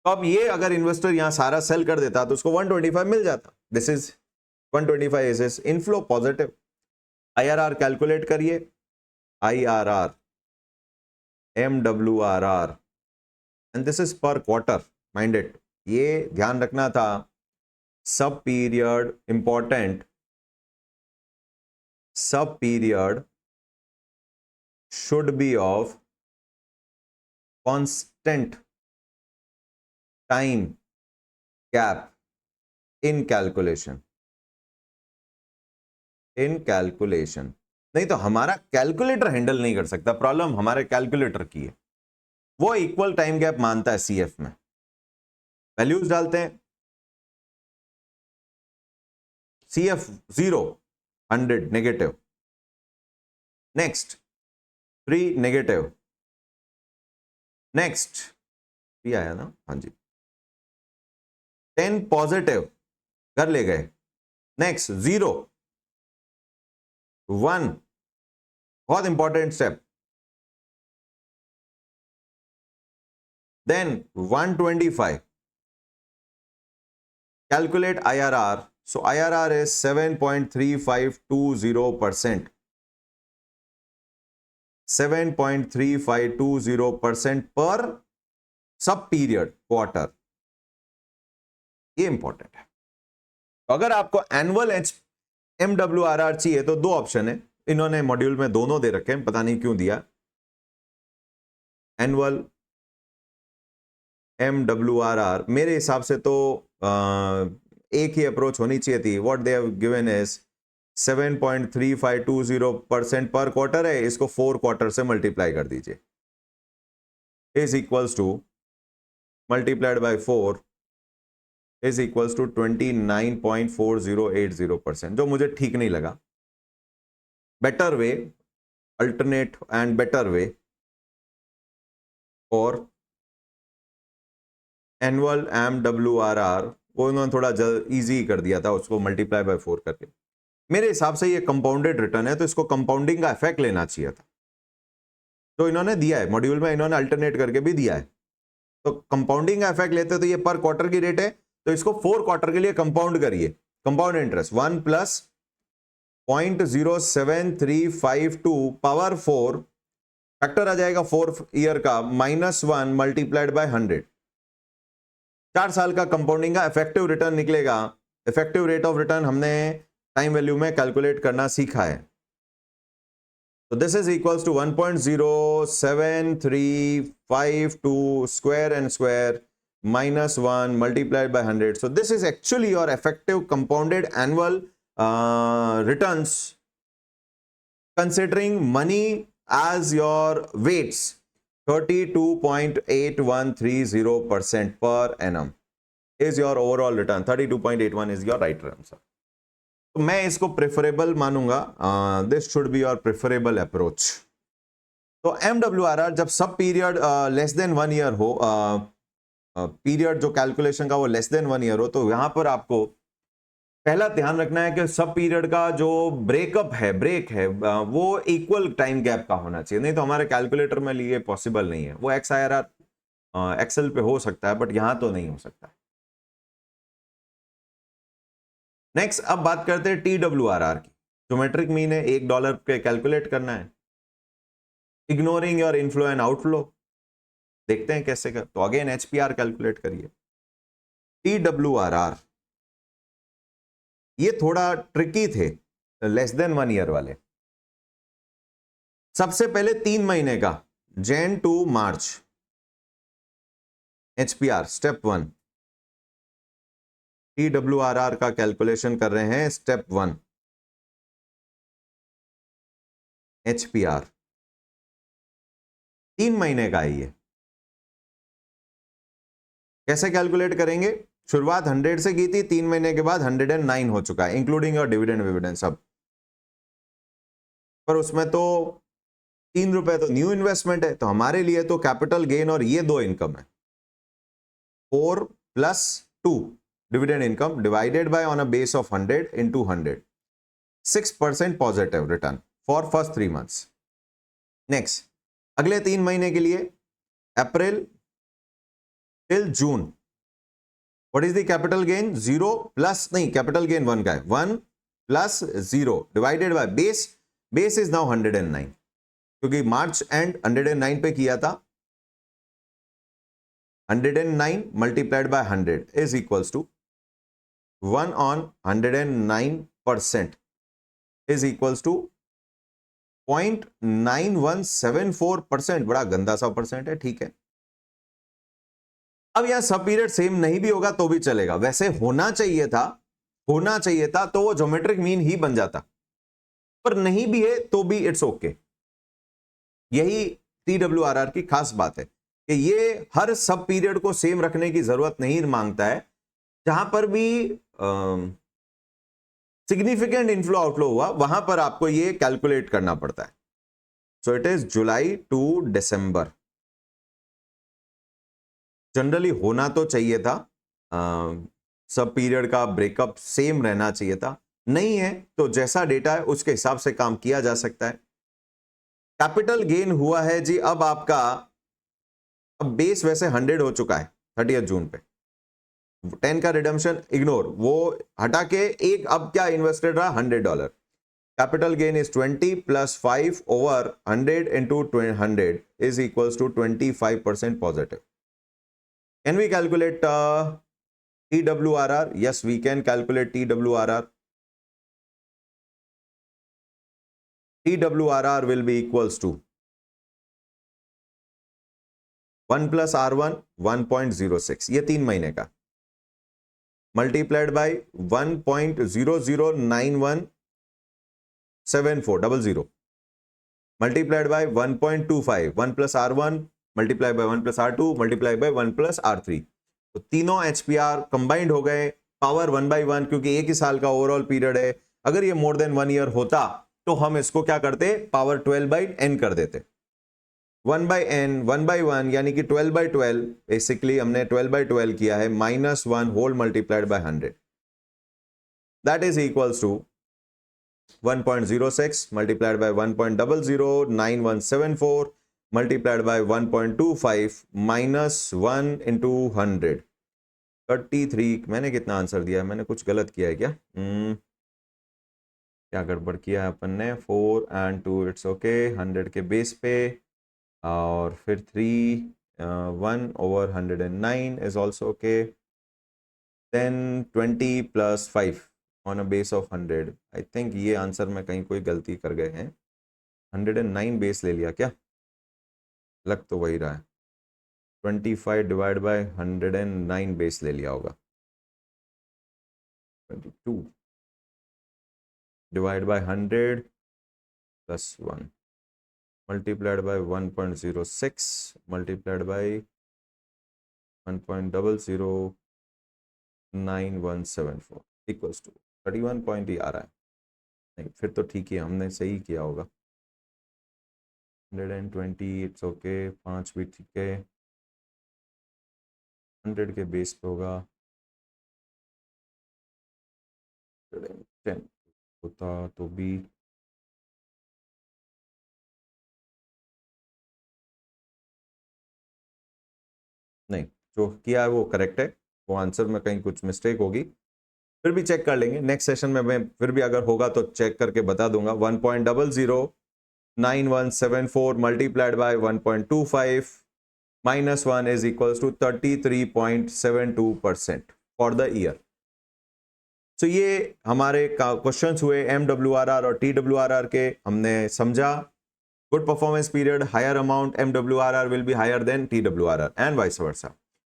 तो अब ये अगर इन्वेस्टर यहां सारा सेल कर देता तो उसको 125 मिल जाता। This is 125 is inflow positive. IRR calculate करिए, IRR MWRR and this is पर क्वार्टर, माइंड इट, ये ध्यान रखना था। सब पीरियड इंपॉर्टेंट, सब period should be of constant time gap in calculation। In calculation. नहीं तो हमारा कैलकुलेटर हैंडल नहीं कर सकता, प्रॉब्लम हमारे कैलकुलेटर की है। वो इक्वल टाइम गैप मानता है सीएफ में। वैल्यूज डालते हैं, CF 0 100 negative, next 3 negative, next 3 आया ना, हाँ जी, 10 पॉजिटिव कर ले गए, नेक्स्ट 0 1, बहुत important step, then 125, calculate IRR. So IRR is 7.3520%. 7.3520% per सब पीरियड क्वार्टर। ये इंपॉर्टेंट है। तो अगर आपको एनुअल MWRR चाहिए तो दो ऑप्शन है, इन्होंने मॉड्यूल में दोनों दे रखे हैं, पता नहीं क्यों दिया। एनुअल MWRR मेरे हिसाब से तो एक ही अप्रोच होनी चाहिए थी। What they have given is 7.3520% पर क्वार्टर है, इसको 4 क्वार्टर से मल्टीप्लाई कर दीजिए, is equals to multiplied by 4 is equals to 29.4080%, जो मुझे ठीक नहीं लगा। Better way, alternate and better way और एनुअल MWRR वो उन्होंने थोड़ा इजी कर दिया था, उसको मल्टीप्लाई बाय 4 करके। मेरे हिसाब से ये कंपाउंडेड रिटर्न है तो इसको कंपाउंडिंग का इफेक्ट लेना चाहिए था, तो इन्होंने दिया है मॉड्यूल में, इन्होंने अल्टरनेट करके भी दिया है। तो कंपाउंडिंग का इफेक्ट लेते तो ये पर क्वार्टर की रेट है, तो इसको 4 क्वार्टर के लिए कंपाउंड करिए, compound interest 1 plus 0.07352 power 4, factor आ जाएगा 4 ईयर का, -1 मल्टीप्लाइड बाय 100, 4 साल का कंपाउंडिंग का इफेक्टिव रिटर्न निकलेगा। इफेक्टिव रेट ऑफ रिटर्न हमने टाइम वैल्यू में कैलकुलेट करना सीखा है। तो this is equals to 1.07352 square and square -1 multiplied by 100। So this is actually your effective compounded annual returns considering money as your weights, 32.8130% per annum is your overall return. 32.81 is your right answer. तो मैं इसको preferable मानूंगा, this should be your preferable approach. तो MWRR जब सब period less than 1 year हो, period जो calculation का वो लेस देन 1 ईयर हो, तो यहां पर आपको पहला ध्यान रखना है कि सब पीरियड का जो ब्रेक है वो इक्वल टाइम गैप का होना चाहिए, नहीं तो हमारे कैलकुलेटर में लिए पॉसिबल नहीं है। वो XIRR एक्सेल पे हो सकता है बट यहां तो नहीं हो सकता। नेक्स्ट अब बात करते हैं TWRR की। ज्योमेट्रिक मीन है, $1 पे कैलकुलेट करना है, ignoring your inflow and outflow. देखते हैं कैसे कर, तो अगेन HPR कैलकुलेट करिए। TWRR ये थोड़ा ट्रिकी थे लेस देन 1 ईयर वाले। सबसे पहले 3 महीने का, Jan to March, HPR step 1, TWRR का कैलकुलेशन कर रहे हैं स्टेप 1, HPR 3 महीने का है ये। कैसे कैलकुलेट करेंगे? शुरुआत 100 से की थी, 3 महीने के बाद 109 हो चुका है, इंक्लूडिंग और डिविडेंड विविडेंड सब। पर उसमें तो 3 रुपए तो न्यू इन्वेस्टमेंट है, तो हमारे लिए तो कैपिटल गेन और ये 2 इनकम है। 4 + 2 dividend income divided by on a base of 100 into 100, 6% positive return for first 3 months। Next अगले 3 महीने के लिए, April till June, what is the capital gain? 0 plus, नहीं कैपिटल गेन 1 का है, 1 + 0 divided by base is now 109, क्योंकि March end 109 पे किया था। 109 multiplied by 100 is equals to 1 on 109% is equals to 0.9174%। बड़ा गंदा सा परसेंट है, ठीक है। अब यहां सब पीरियड सेम नहीं भी होगा तो भी चलेगा, वैसे होना चाहिए था तो वो ज्योमेट्रिक मीन ही बन जाता। पर नहीं भी है तो भी इट्स ओके। यही TWRR की खास बात है कि ये हर सब पीरियड को सेम रखने की जरूरत नहीं मांगता है। जहां पर भी सिग्निफिकेंट इनफ्लो आउटफ्लो हुआ वहां पर आपको ये कैलकुलेट करना पड़ता है। So it is July to December. Generally होना तो चाहिए था, सब पीरियड का ब्रेकअप सेम रहना चाहिए था, नहीं है तो जैसा डेटा है उसके हिसाब से काम किया जा सकता है। कैपिटल गेन हुआ है जी, अब आपका अब बेस वैसे 100 हो चुका है 30 जून पे, 10 का रिडम्पशन इग्नोर, वो हटा के एक अब क्या इन्वेस्टेड रहा $100। Capital gain is 20 plus 5 over 100 into 100 is equals to 25% positive. Can we calculate TWRR? Yes, we can calculate TWRR. TWRR will be equals to 1 plus R1 1.06, ये 3 महीने का, multiplied by 1.00917400 multiplied by 1.25, 1 plus R1 multiply by 1 plus R2 multiply by 1 plus R3। तो तीनों HPR combined हो गए, power 1/1, क्योंकि एक ही साल का ओवरऑल पीरियड है। अगर ये मोर देन 1 ईयर होता तो हम इसको क्या करते, पावर 12/n कर देते। 1/n 1/1 यानी कि 12/12, बेसिकली हमने 12/12 किया है, -1 whole multiplied by 100, that is equals to 1.06 multiplied by 1.009174 multiplied by 1.25 -1 into 100, 33। मैंने कितना आंसर दिया है, मैंने कुछ गलत किया है क्या? क्या गड़बड़ किया है अपन ने? 4 and 2, इट्स ओके, 100 के बेस पे, और फिर 3 1 over 109 is also okay, then 20 plus 5 on a base of 100। I think ये आंसर में कहीं कोई गलती कर गए हैं, 109 बेस ले लिया क्या? लग तो वही रहा है, 25 डिवाइड बाय 109 बेस ले लिया होगा, 22 divide by 100 plus 1 multiplied by 1.06 multiplied by 1.009174 equals to 31 point ही आ रहा है। नहीं, फिर तो ठीक है, हमने सही किया होगा। 120 इट्स ओके, 5 भी ठीक है, 100 के बेस पे होगा, 10 होता तो भी नहीं, जो किया है वो करेक्ट है, वो आंसर में कहीं कुछ मिस्टेक होगी, फिर भी चेक कर लेंगे नेक्स्ट सेशन में। मैं फिर भी अगर होगा तो चेक करके बता दूंगा। 1.009174 multiplied by 1.25 -1 is equals to 33.72% for the year. So ये हमारे क्वेश्चंस हुए MWRR और TWRR के, हमने समझा good performance period, higher amount MWRR will be higher than TWRR and vice versa.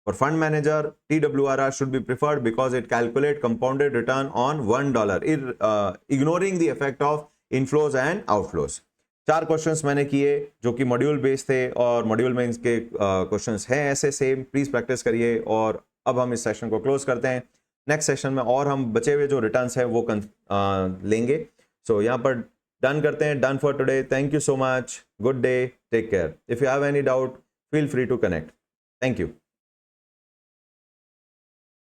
For fund manager, TWRR should be preferred because it calculates compounded return on $1, ignoring the effect of inflows and outflows. 4 questions मैंने किए जो कि module based थे, और module में इनके questions हैं ऐसे सेम, प्लीज प्रैक्टिस करिए। और अब हम इस सेशन को क्लोज करते हैं, नेक्स्ट सेशन में और हम बचे हुए जो रिटर्न्स हैं वो लेंगे। सो यहाँ पर डन करते हैं, done for today, thank you so much, good day, take care. If you have any doubt feel free to connect, thank you.